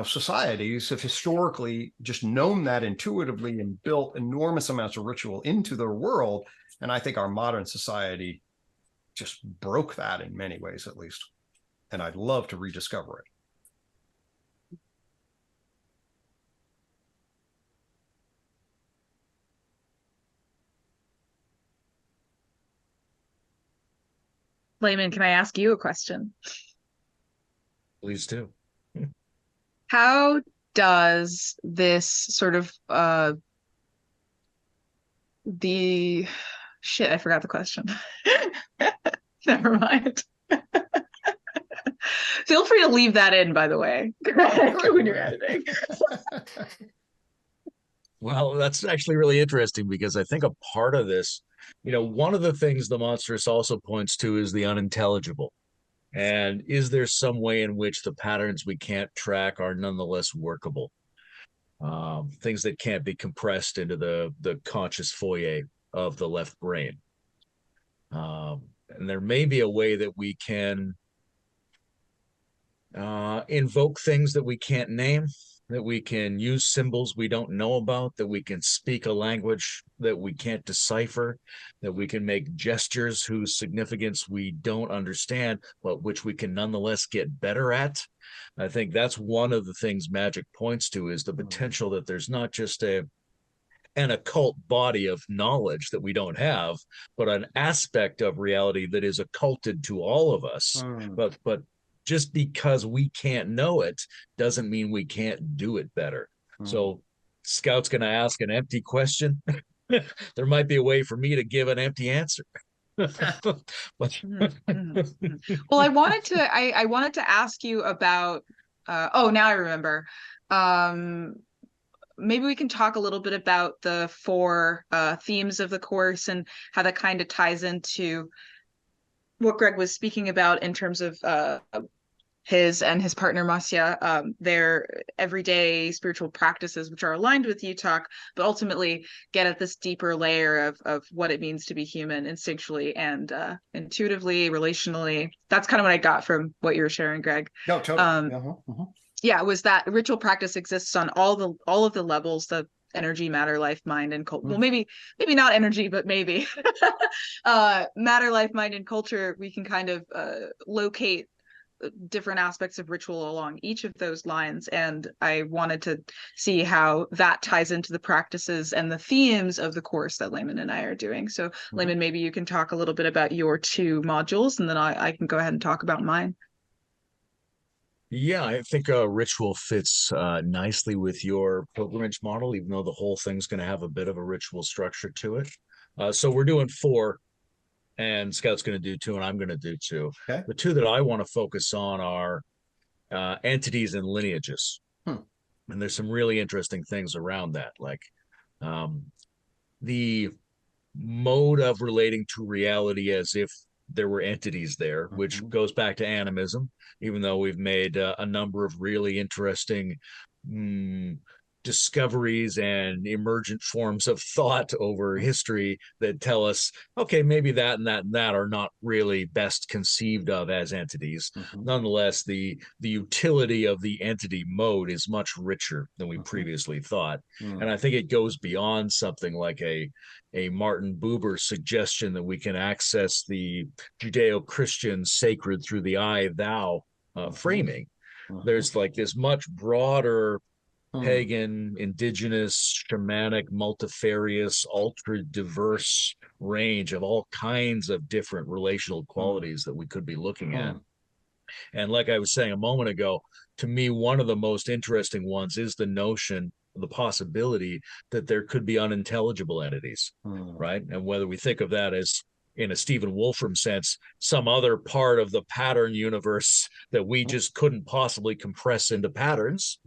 societies have historically just known that intuitively and built enormous amounts of ritual into their world. And I think our modern society just broke that in many ways, at least. And I'd love to rediscover it. Layman, can I ask you a question? Please do. How does this sort of I forgot the question. Never mind. Feel free to leave that in, by the way, when you're editing. Well, that's actually really interesting, because I think a part of this, one of the things the monstrous also points to is the unintelligible. And is there some way in which the patterns we can't track are nonetheless workable? Things that can't be compressed into the conscious foyer of the left brain. And there may be a way that we can invoke things that we can't name, that we can use symbols we don't know about, that we can speak a language that we can't decipher, that we can make gestures whose significance we don't understand, but which we can nonetheless get better at. I think that's one of the things magic points to, is the potential that there's not just an occult body of knowledge that we don't have, but an aspect of reality that is occulted to all of us. But just because we can't know it doesn't mean we can't do it better. So Scout's going to ask an empty question. There might be a way for me to give an empty answer. Well, I wanted to ask you about now I remember, maybe we can talk a little bit about the 4 themes of the course and how that kind of ties into what Gregg was speaking about in terms of his and his partner Masya, their everyday spiritual practices, which are aligned with UTOK, but ultimately get at this deeper layer of what it means to be human instinctually and intuitively, relationally. That's kind of what I got from what you were sharing, Gregg. No, totally. Yeah, was that ritual practice exists on all of the levels, the energy, matter, life, mind, and culture. Well, maybe not energy, but maybe matter, life, mind, and culture. We can kind of locate different aspects of ritual along each of those lines, and I wanted to see how that ties into the practices and the themes of the course that Layman and I are doing. So Layman, maybe you can talk a little bit about your 2 modules, and then I can go ahead and talk about mine. Yeah, I think ritual fits nicely with your pilgrimage model, even though the whole thing's going to have a bit of a ritual structure to it. So we're doing 4, and Scout's going to do 2, and I'm going to do 2. Okay. The 2 that I want to focus on are entities and lineages. And there's some really interesting things around that, like the mode of relating to reality as if there were entities there, which goes back to animism, even though we've made a number of really interesting discoveries and emergent forms of thought over history that tell us, okay, maybe that and that and that are not really best conceived of as entities. Nonetheless, the utility of the entity mode is much richer than we previously thought. And I think it goes beyond something like a Martin Buber suggestion that we can access the Judeo-Christian sacred through the I, thou framing. There's like this much broader pagan, indigenous, shamanic, multifarious, ultra diverse range of all kinds of different relational qualities that we could be looking at. And like I was saying a moment ago, to me, one of the most interesting ones is the notion, the possibility that there could be unintelligible entities, right? And whether we think of that as, in a Stephen Wolfram sense, some other part of the pattern universe that we just couldn't possibly compress into patterns,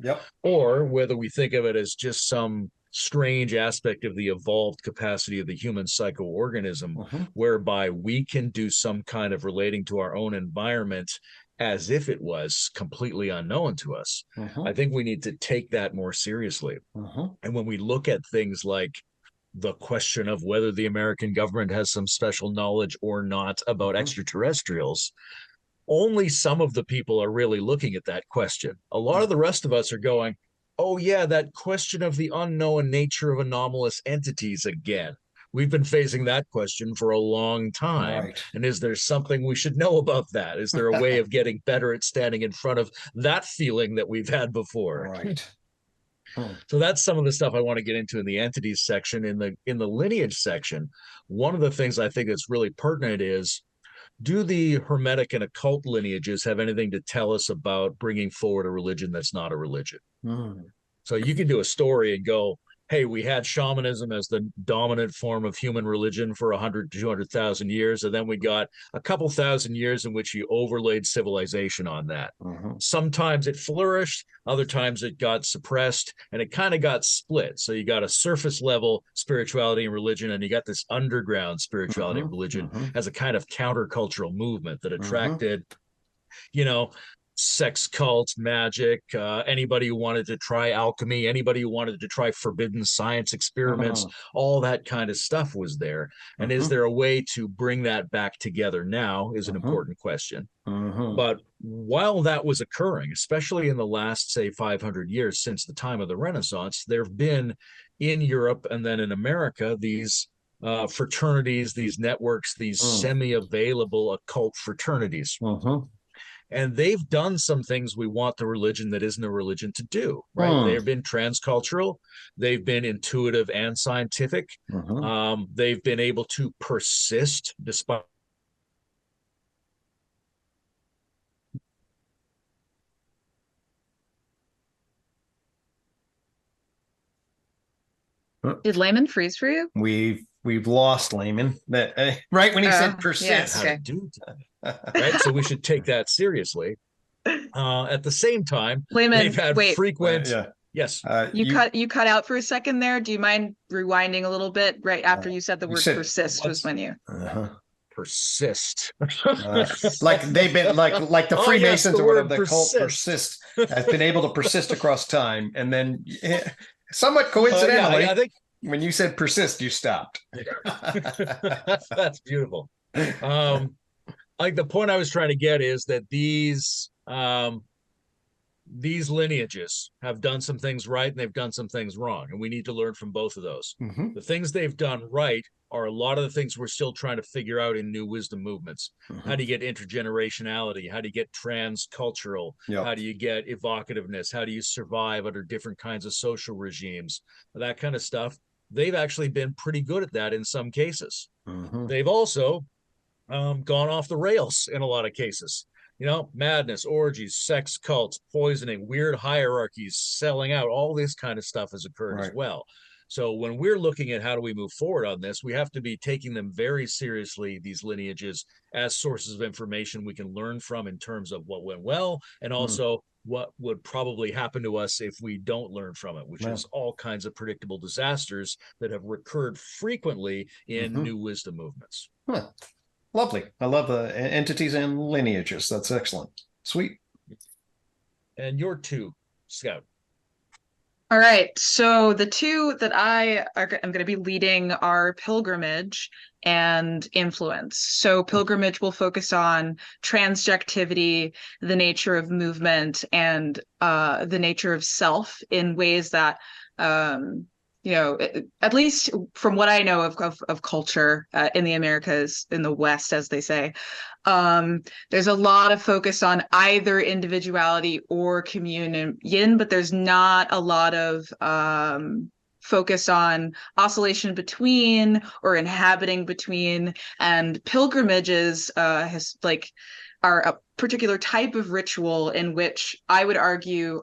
or whether we think of it as just some strange aspect of the evolved capacity of the human psychoorganism, whereby we can do some kind of relating to our own environment as if it was completely unknown to us. I think we need to take that more seriously. And when we look at things like the question of whether the American government has some special knowledge or not about extraterrestrials, only some of the people are really looking at that question. A lot of the rest of us are going, oh yeah, that question of the unknown nature of anomalous entities again. We've been facing that question for a long time. And is there something we should know about that? Is there a way of getting better at standing in front of that feeling that we've had before? So that's some of the stuff I want to get into in the entities section. In the lineage section, one of the things I think that's really pertinent is, do the Hermetic and occult lineages have anything to tell us about bringing forward a religion that's not a religion? So you can do a story and go, hey, we had shamanism as the dominant form of human religion for 100 to 200,000 years, and then we got a couple thousand years in which you overlaid civilization on that. Sometimes it flourished, other times it got suppressed, and it kind of got split. So you got a surface level spirituality and religion, and you got this underground spirituality and religion as a kind of countercultural movement that attracted, sex cults, magic, anybody who wanted to try alchemy, anybody who wanted to try forbidden science experiments, all that kind of stuff was there. And is there a way to bring that back together now is an important question. But while that was occurring, especially in the last, say, 500 years since the time of the Renaissance, there have been in Europe and then in America these fraternities, these networks, these semi-available occult fraternities. And they've done some things we want the religion that isn't a religion to do, right? They've been transcultural. They've been intuitive and scientific. They've been able to persist despite. Did Layman freeze for you? We've lost Layman. Right when he said persist. Yeah, okay. Right, so we should take that seriously. At the same time, Layman, they've had frequent Yes. You cut out for a second there. Do you mind rewinding a little bit? Right after you said the word persist was when you persist. Like they've been like the Freemasons or whatever the cult persist has been able to persist across time, and then somewhat coincidentally, I think when you said persist, you stopped. That's beautiful. Like the point I was trying to get is that these lineages have done some things right and they've done some things wrong, and we need to learn from both of those. The things they've done right are a lot of the things we're still trying to figure out in new wisdom movements. How do you get intergenerationality? How do you get transcultural? How do you get evocativeness? How do you survive under different kinds of social regimes? That kind of stuff. They've actually been pretty good at that in some cases. They've also gone off the rails in a lot of cases. Madness, orgies, sex cults, poisoning, weird hierarchies, selling out, all this kind of stuff has occurred as well. So when we're looking at how do we move forward on this, we have to be taking them very seriously, these lineages, as sources of information we can learn from in terms of what went well, and also what would probably happen to us if we don't learn from it, which is all kinds of predictable disasters that have recurred frequently in new wisdom movements. Lovely. I love the entities and lineages. That's excellent. Sweet. And your two, Scout. All right. So the two that I'm going to be leading are pilgrimage and influence. So pilgrimage will focus on transjectivity, the nature of movement, and the nature of self in ways that at least from what I know of culture in the Americas, in the West, as they say, there's a lot of focus on either individuality or communion, but there's not a lot of focus on oscillation between or inhabiting between. And pilgrimages are a particular type of ritual in which I would argue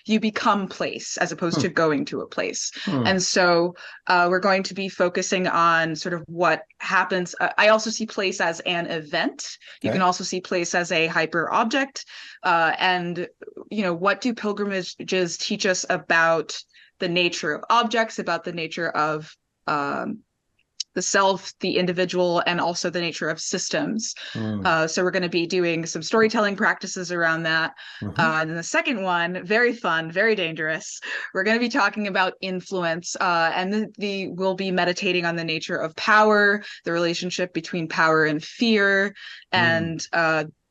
you become place as opposed to going to a place. And so we're going to be focusing on sort of what happens. I also see place as an event. You can also see place as a hyper object. And, what do pilgrimages teach us about the nature of objects, about the nature of the self, the individual, and also the nature of systems. So we're going to be doing some storytelling practices around that. And then the second one, very fun, very dangerous. We're going to be talking about influence, and we'll be meditating on the nature of power, the relationship between power and fear, and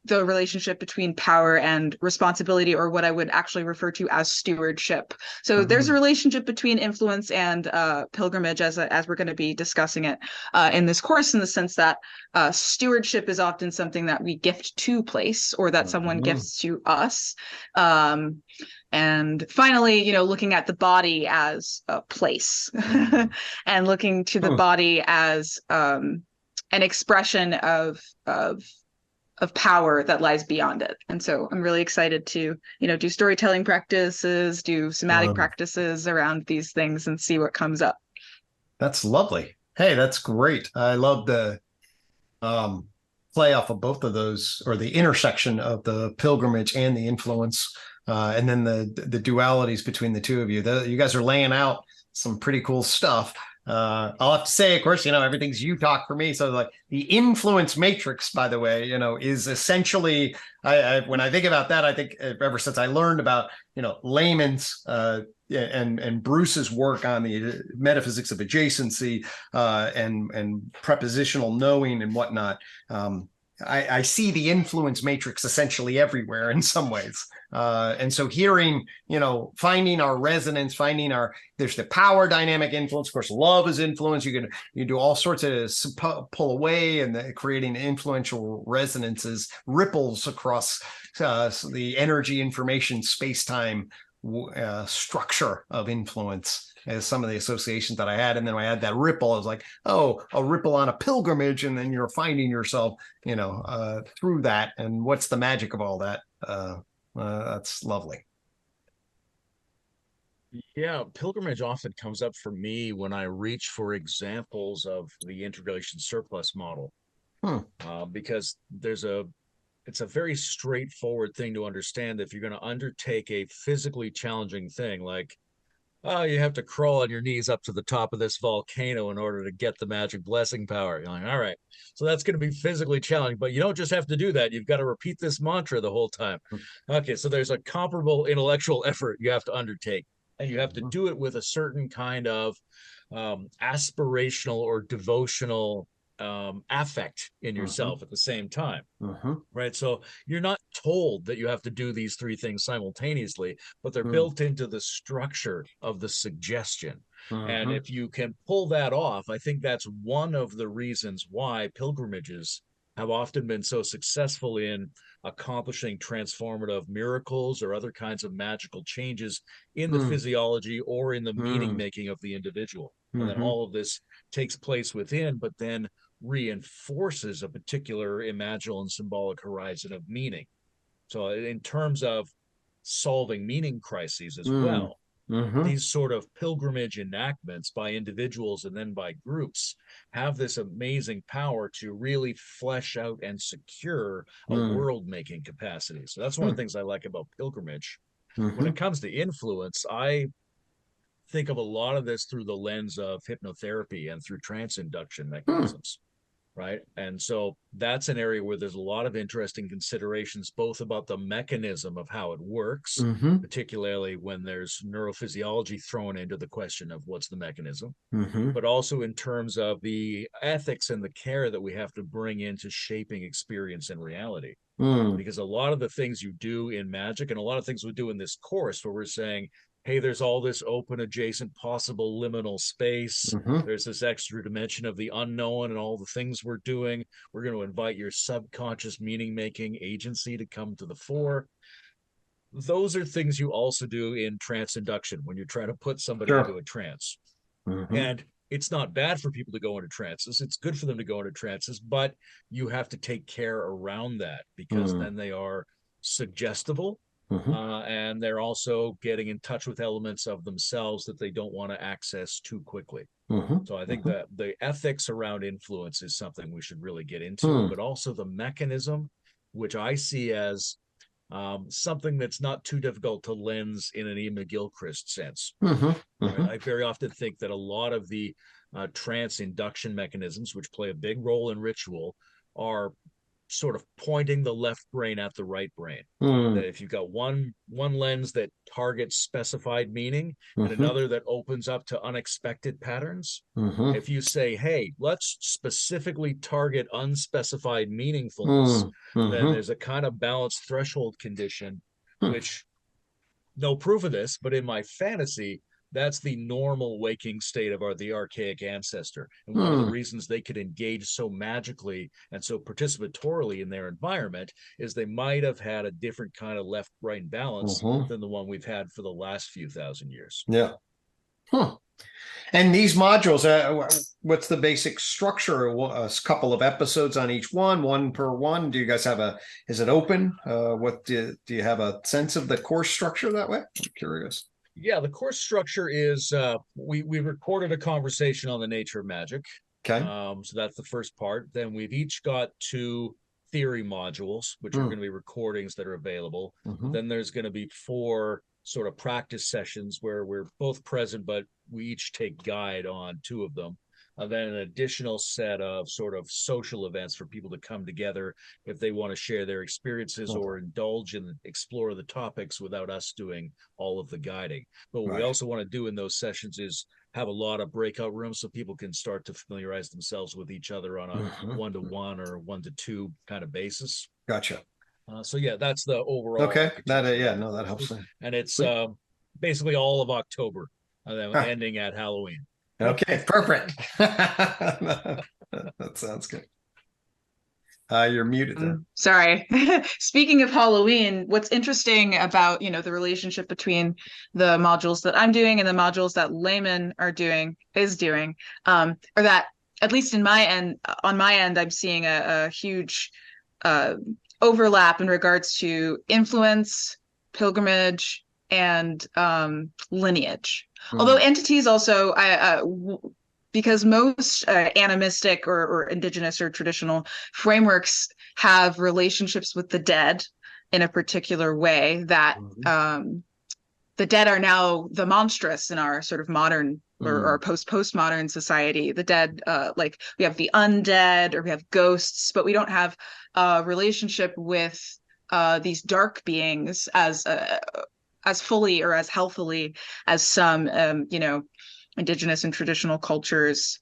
the relationship between power and responsibility, or what I would actually refer to as stewardship. So there's a relationship between influence and pilgrimage as we're going to be discussing it in this course, in the sense that stewardship is often something that we gift to place, or that someone gifts to us. And finally, looking at the body as a place and looking to the body as an expression of power that lies beyond it. And so I'm really excited to, do storytelling practices, do somatic practices around these things, and see what comes up. That's lovely. Hey, that's great. I love the play off of both of those, or the intersection of the pilgrimage and the influence, and then the dualities between the two of you. You guys are laying out some pretty cool stuff. I'll have to say, of course, everything's UTOK for me. So like the influence matrix, by the way, is essentially, when I think about that, I think ever since I learned about, Layman's and Bruce's work on the metaphysics of adjacency and prepositional knowing and whatnot, I see the influence matrix essentially everywhere in some ways. And so hearing, finding our resonance, there's the power dynamic influence. Of course, love is influence. You do all sorts of pull away, and creating influential resonances, ripples across the energy, information, space-time structure of influence, as some of the associations that I had. And then I had that ripple. I was like, oh, a ripple on a pilgrimage. And then you're finding yourself, through that. And what's the magic of all that? That's lovely. Yeah, pilgrimage often comes up for me when I reach for examples of the integration surplus model, because there's a it's a very straightforward thing to understand. If you're going to undertake a physically challenging thing, like, oh, you have to crawl on your knees up to the top of this volcano in order to get the magic blessing power. You're like, all right, so that's going to be physically challenging, but you don't just have to do that. You've got to repeat this mantra the whole time. Okay, so there's a comparable intellectual effort you have to undertake, and you have to do it with a certain kind of aspirational or devotional affect in yourself at the same time. Right. So you're not told that you have to do these three things simultaneously, but they're built into the structure of the suggestion. And if you can pull that off, I think that's one of the reasons why pilgrimages have often been so successful in accomplishing transformative miracles or other kinds of magical changes in the physiology or in the meaning making of the individual. And then all of this takes place within, but then reinforces a particular imaginal and symbolic horizon of meaning. So in terms of solving meaning crises as well, these sort of pilgrimage enactments by individuals and then by groups have this amazing power to really flesh out and secure a world-making capacity. So that's one of the things I like about pilgrimage. When it comes to influence, I think of a lot of this through the lens of hypnotherapy and through trance induction mechanisms. Right. And so that's an area where there's a lot of interesting considerations, both about the mechanism of how it works, particularly when there's neurophysiology thrown into the question of what's the mechanism, but also in terms of the ethics and the care that we have to bring into shaping experience and reality. Because a lot of the things you do in magic and a lot of things we do in this course where we're saying, hey, there's all this open, adjacent, possible liminal space. There's this extra dimension of the unknown and all the things we're doing. We're going to invite your subconscious meaning-making agency to come to the fore. Those are things you also do in trance induction when you're trying to put somebody into a trance. And it's not bad for people to go into trances. It's good for them to go into trances, but you have to take care around that because then they are suggestible. And they're also getting in touch with elements of themselves that they don't want to access too quickly. So I think that the ethics around influence is something we should really get into, but also the mechanism, which I see as something that's not too difficult to lens in an Ian McGilchrist sense. Right? I very often think that a lot of the trance induction mechanisms, which play a big role in ritual, are sort of pointing the left brain at the right brain. That if you've got one lens that targets specified meaning and another that opens up to unexpected patterns, if you say, hey, let's specifically target unspecified meaningfulness, then there's a kind of balanced threshold condition, which no proof of this, but in my fantasy, that's the normal waking state of the archaic ancestor. And one of the reasons they could engage so magically and so participatorily in their environment is they might have had a different kind of left brain balance than the one we've had for the last few thousand years. And these modules, what's the basic structure? A couple of episodes on each one per one. Do you guys have is it open? What do you have a sense of the course structure that way? I'm curious. Yeah, the course structure is we recorded a conversation on the nature of magic. Okay. So that's the first part. Then we've each got 2 theory modules, which are going to be recordings that are available. Then there's going to be 4 sort of practice sessions where we're both present, but we each take guide on 2 of them. And then an additional set of sort of social events for people to come together if they want to share their experiences or indulge and explore the topics without us doing all of the guiding. But what we also want to do in those sessions is have a lot of breakout rooms so people can start to familiarize themselves with each other on a 1-to-1 or 1-to-2 kind of basis. Gotcha. So yeah, that's the overall. Okay. That helps. And it's basically all of October, and then ending at Halloween. Okay, perfect. That sounds good. You're muted there. Sorry. Speaking of Halloween, what's interesting about, the relationship between the modules that I'm doing and the modules that Layman is doing, or that at least on my end, I'm seeing a huge overlap in regards to influence, pilgrimage, and lineage. Although entities also, because most animistic or indigenous or traditional frameworks have relationships with the dead in a particular way that the dead are now the monstrous in our sort of modern or postmodern society. The dead, like we have the undead or we have ghosts, but we don't have a relationship with these dark beings as fully or as healthily as some, indigenous and traditional cultures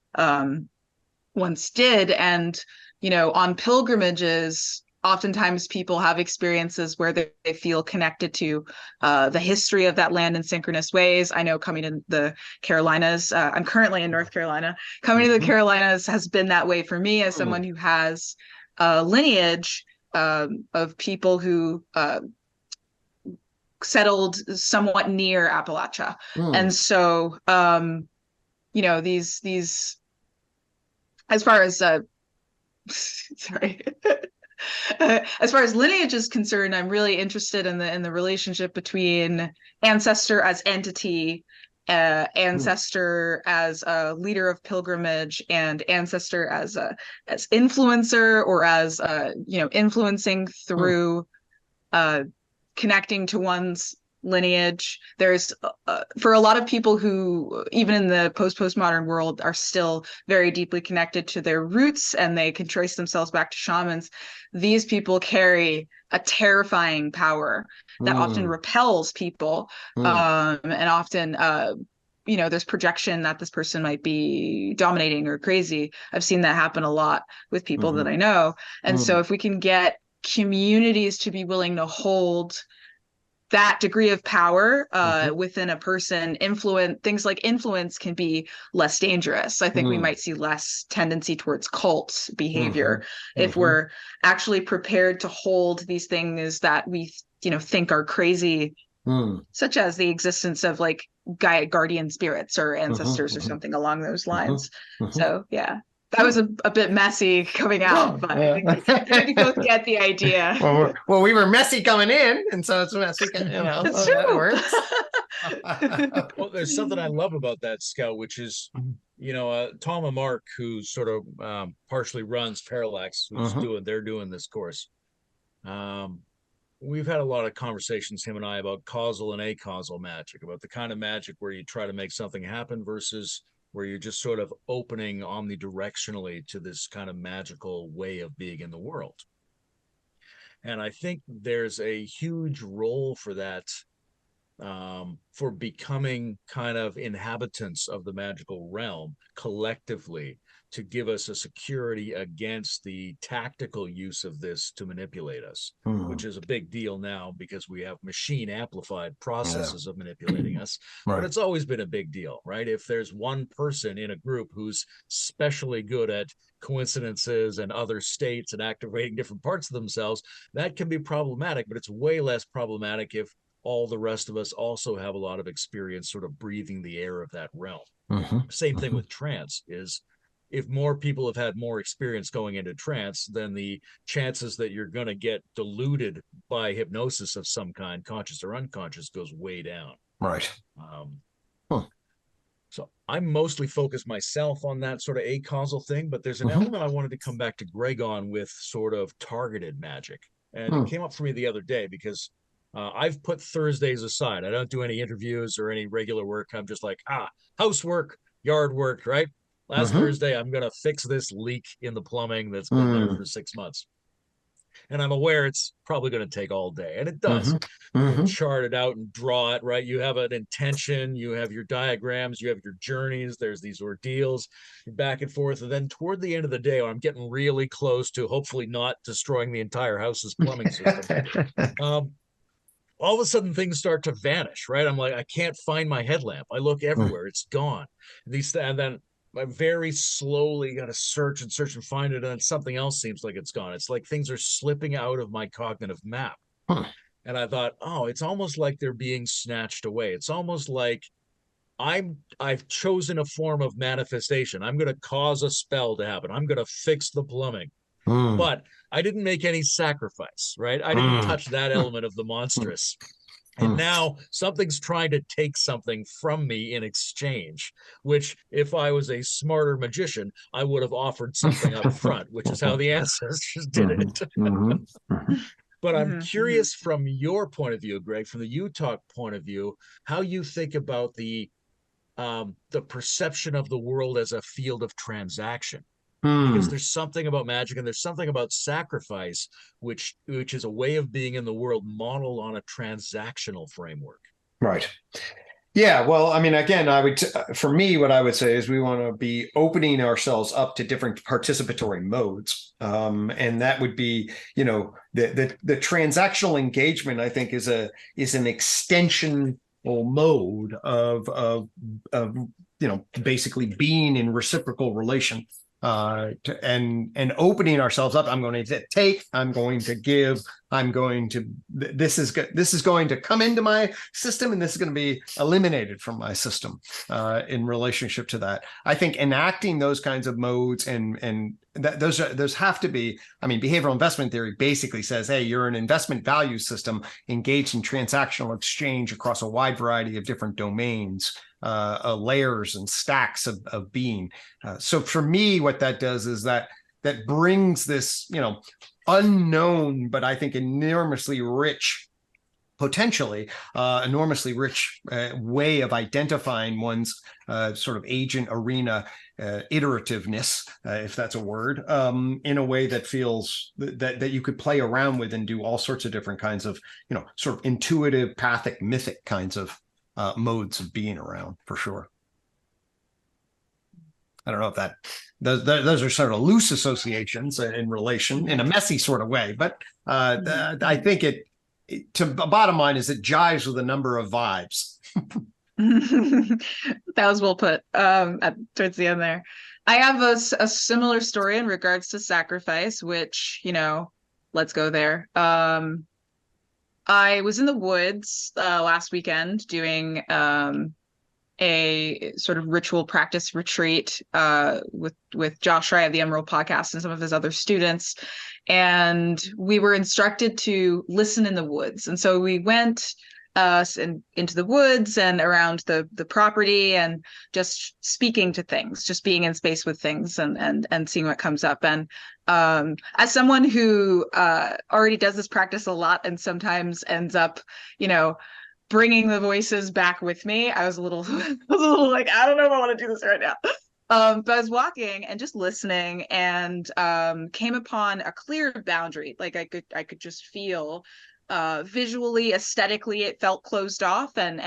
once did. And, on pilgrimages, oftentimes people have experiences where they feel connected to the history of that land in synchronous ways. I know coming to the Carolinas, I'm currently in North Carolina, coming to the Carolinas has been that way for me as someone who has a lineage of people who settled somewhat near Appalachia. And so, these, as far as, sorry. As far as lineage is concerned, I'm really interested in the relationship between ancestor as entity, ancestor as a leader of pilgrimage, and ancestor as influencer, or as influencing through connecting to one's lineage. There's for a lot of people who, even in the postmodern world, are still very deeply connected to their roots and they can trace themselves back to shamans. These people carry a terrifying power that often repels people, and often there's projection that this person might be dominating or crazy. I've seen that happen a lot with people that I know. And so if we can get communities to be willing to hold that degree of power within a person, things like influence can be less dangerous. I think we might see less tendency towards cult behavior if we're actually prepared to hold these things that we think are crazy, such as the existence of like guardian spirits or ancestors or something along those lines. So yeah. That was a bit messy coming out, but I think we both get the idea. Well, we were messy coming in, and so it's messy. That's true. That works. Well, there's something I love about that, Scout, which is, Tom and Mark, who sort of partially runs Parallax, who's they're doing this course. We've had a lot of conversations, him and I, about causal and acausal magic, about the kind of magic where you try to make something happen versus where you're just sort of opening omnidirectionally to this kind of magical way of being in the world. And I think there's a huge role for that, for becoming kind of inhabitants of the magical realm collectively, to give us a security against the tactical use of this to manipulate us, which is a big deal now because we have machine amplified processes of manipulating us. But it's always been a big deal, right? If there's one person in a group who's especially good at coincidences and other states and activating different parts of themselves, that can be problematic, but it's way less problematic if all the rest of us also have a lot of experience sort of breathing the air of that realm. Same thing with trance is, if more people have had more experience going into trance, then the chances that you're going to get deluded by hypnosis of some kind, conscious or unconscious, goes way down. Right. So I'm mostly focused myself on that sort of acausal thing, but there's an element I wanted to come back to Gregg on with sort of targeted magic. And it came up for me the other day because I've put Thursdays aside. I don't do any interviews or any regular work. I'm just like, housework, yard work, right? Last Thursday, I'm going to fix this leak in the plumbing that's been there for 6 months. And I'm aware it's probably going to take all day. And it does. You chart it out and draw it, right? You have an intention. You have your diagrams. You have your journeys. There's these ordeals, back and forth. And then toward the end of the day, I'm getting really close to hopefully not destroying the entire house's plumbing system. All of a sudden, things start to vanish, right? I'm like, I can't find my headlamp. I look everywhere. It's gone. And then I very slowly got to search and find it, and then something else seems like it's gone. It's like things are slipping out of my cognitive map. And I thought, it's almost like they're being snatched away. It's almost like I've chosen a form of manifestation. I'm going to cause a spell to happen. I'm going to fix the plumbing. But I didn't make any sacrifice, right? I didn't touch that element of the monstrous. And now something's trying to take something from me in exchange, which if I was a smarter magician, I would have offered something up front, which is how the ancestors did it. But I'm curious from your point of view, Gregg, from the UTOK point of view, how you think about the perception of the world as a field of transaction. Because there's something about magic and there's something about sacrifice, which is a way of being in the world modeled on a transactional framework. Right. Yeah. Well, I mean, again, for me, what I would say is we want to be opening ourselves up to different participatory modes. And that would be, the transactional engagement, I think, is an extensional mode of basically being in reciprocal relation. And opening ourselves up. I'm going to take, I'm going to give, this is going to come into my system, and this is going to be eliminated from my system in relationship to that. I think enacting those kinds of modes and those have to be, behavioral investment theory basically says, hey, you're an investment value system engaged in transactional exchange across a wide variety of different domains. Layers and stacks of being. So for me, what that does is that brings this, unknown, but I think enormously rich, potentially enormously rich way of identifying one's sort of agent arena iterativeness, if that's a word, in a way that feels that you could play around with and do all sorts of different kinds of, sort of intuitive, pathic, mythic kinds of modes of being around, for sure. I don't know if those are sort of loose associations in relation in a messy sort of way, but I think to bottom line is it jives with a number of vibes. That was well put towards the end there. I have a similar story in regards to sacrifice, which, let's go there. I was in the woods last weekend doing a sort of ritual practice retreat with Josh Wright of the Emerald Podcast and some of his other students. And we were instructed to listen in the woods. And so we went into the woods and around the property and just speaking to things, just being in space with things and seeing what comes up. And as someone who already does this practice a lot and sometimes ends up, bringing the voices back with me, I was a little like, I don't know if I want to do this right now. But I was walking and just listening and came upon a clear boundary. Like I could just feel visually, aesthetically, it felt closed off, and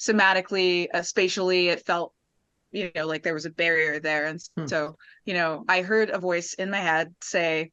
somatically, spatially, it felt, like there was a barrier there. And so, I heard a voice in my head say,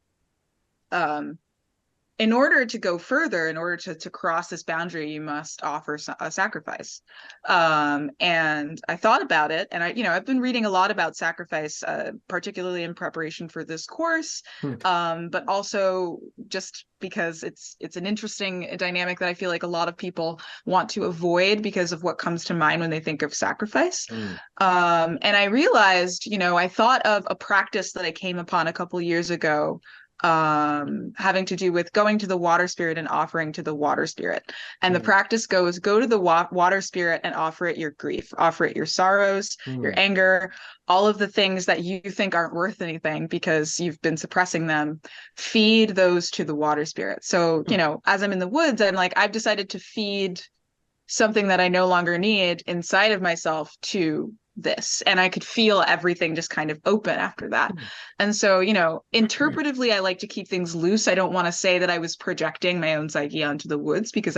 in order to go further, in order to cross this boundary, you must offer a sacrifice. And I thought about it, and I've been reading a lot about sacrifice, particularly in preparation for this course, but also just because it's an interesting dynamic that I feel like a lot of people want to avoid because of what comes to mind when they think of sacrifice. And I realized, I thought of a practice that I came upon a couple years ago, having to do with going to the water spirit and offering to the water spirit. And the practice goes, go to the water spirit and offer it your grief, offer it your sorrows, your anger, all of the things that you think aren't worth anything because you've been suppressing them. Feed those to the water spirit. So, as I'm in the woods, I'm like, I've decided to feed something that I no longer need inside of myself to this, and I could feel everything just kind of open after that. And so, interpretively, I like to keep things loose. I don't want to say that I was projecting my own psyche onto the woods, because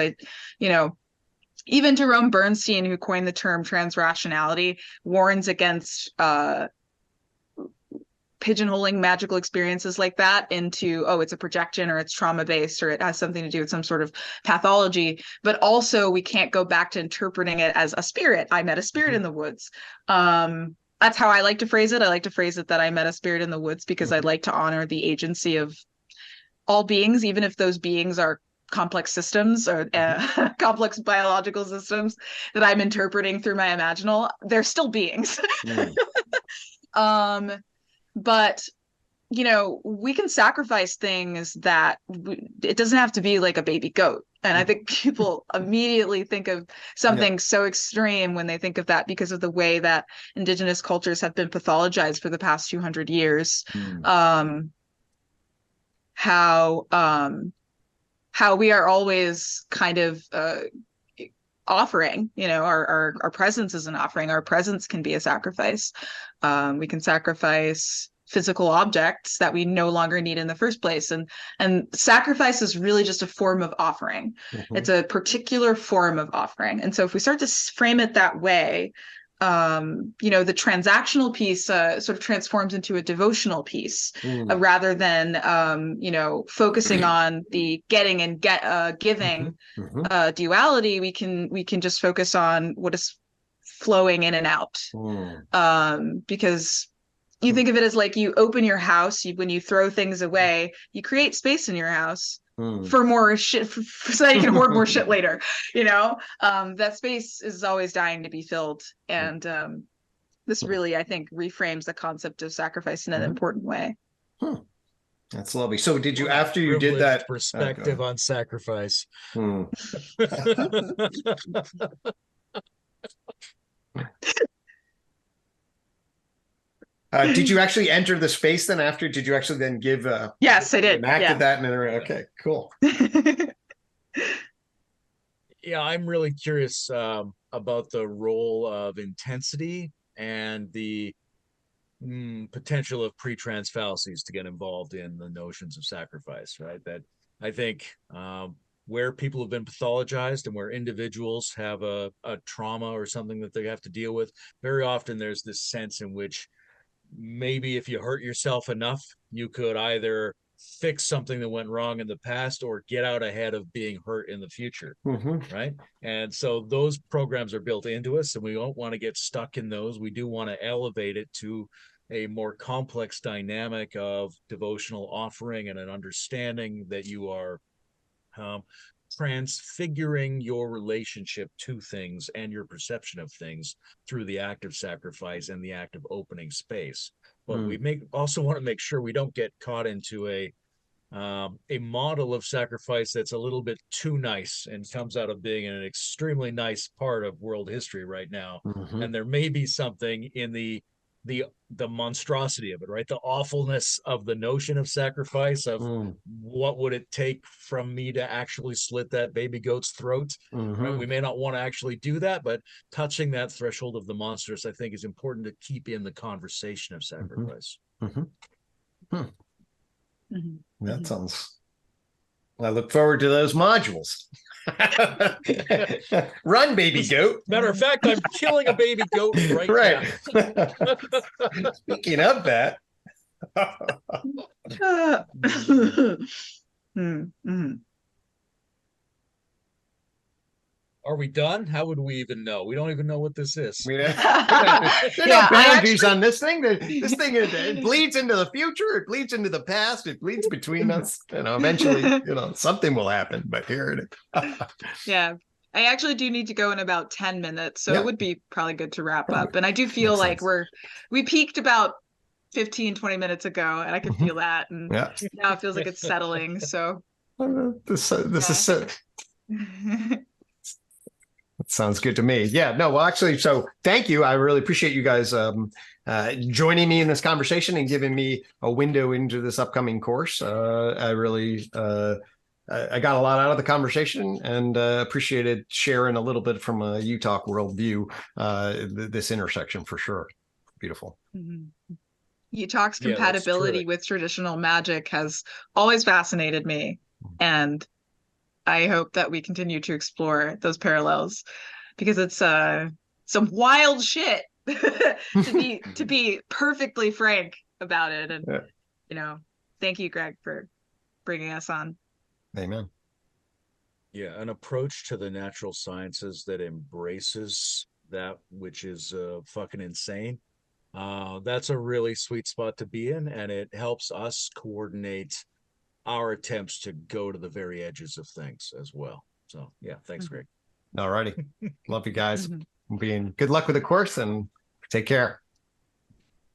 even Jerome Bernstein, who coined the term transrationality, warns against pigeonholing magical experiences like that into, it's a projection, or it's trauma-based, or it has something to do with some sort of pathology. But also, we can't go back to interpreting it as a spirit. I met a spirit in the woods. That's how I like to phrase it. I like to phrase it that I met a spirit in the woods, because I like to honor the agency of all beings, even if those beings are complex systems or complex biological systems that I'm interpreting through my imaginal. They're still beings. But you know, we can sacrifice things that it doesn't have to be like a baby goat. And I think people immediately think of something so extreme when they think of that because of the way that indigenous cultures have been pathologized for the past 200 years. How we are always kind of offering, you know, our presence is an offering. Our presence can be a sacrifice. We can sacrifice physical objects that we no longer need in the first place. And sacrifice is really just a form of offering. It's a particular form of offering. And so if we start to frame it that way, you know, the transactional piece sort of transforms into a devotional piece rather than, you know, focusing on the getting and giving duality. We can just focus on what is flowing in and out, because you think of it as like you open your house, when you throw things away, you create space in your house for more shit, so that you can hoard more shit later. You know, that space is always dying to be filled. And this really, I think, reframes the concept of sacrifice in an important way. That's lovely. So did you, after you did that, perspective on sacrifice? Did you actually enter the space then after? Did you actually then give yes, I did. Enacted that and okay, cool. Yeah, I'm really curious about the role of intensity and the potential of pre-trans fallacies to get involved in the notions of sacrifice, right? That I think where people have been pathologized and where individuals have a trauma or something that they have to deal with, very often there's this sense in which maybe if you hurt yourself enough, you could either fix something that went wrong in the past or get out ahead of being hurt in the future, right? And so those programs are built into us, and we don't want to get stuck in those. We do want to elevate it to a more complex dynamic of devotional offering and an understanding that you are transfiguring your relationship to things and your perception of things through the act of sacrifice and the act of opening space. But we also want to make sure we don't get caught into a model of sacrifice that's a little bit too nice and comes out of being an extremely nice part of world history right now. And there may be something in the monstrosity of it, right? The awfulness of the notion of sacrifice, of what would it take from me to actually slit that baby goat's throat, right? We may not want to actually do that, but touching that threshold of the monstrous, I think, is important to keep in the conversation of sacrifice. That sounds, I look forward to those modules. Run, baby goat. Matter of fact, I'm killing a baby goat right now. Speaking of that. Are we done? How would we even know? We don't even know what this is. There are no boundaries on this thing. This thing, it bleeds into the future. It bleeds into the past. It bleeds between us. You know, eventually, you know, something will happen. But here it is. Yeah. I actually do need to go in about 10 minutes. So it would be probably good to wrap up. And I do feel like we peaked about 15, 20 minutes ago, and I can feel that. And now it feels like it's settling. So this is that sounds good to me. Yeah, no, well, actually, so thank you. I really appreciate you guys joining me in this conversation and giving me a window into this upcoming course. I really, I got a lot out of the conversation and appreciated sharing a little bit from a UTOK worldview, this intersection for sure. Beautiful. UTOK's compatibility with traditional magic has always fascinated me. And I hope that we continue to explore those parallels, because it's some wild shit to be perfectly frank about it. And you know, thank you, Gregg, for bringing us on. Amen. Yeah, an approach to the natural sciences that embraces that which is fucking insane. That's a really sweet spot to be in, and it helps us coordinate our attempts to go to the very edges of things as well. So yeah, thanks, Gregg. All righty. Love you guys. Good luck with the course and take care.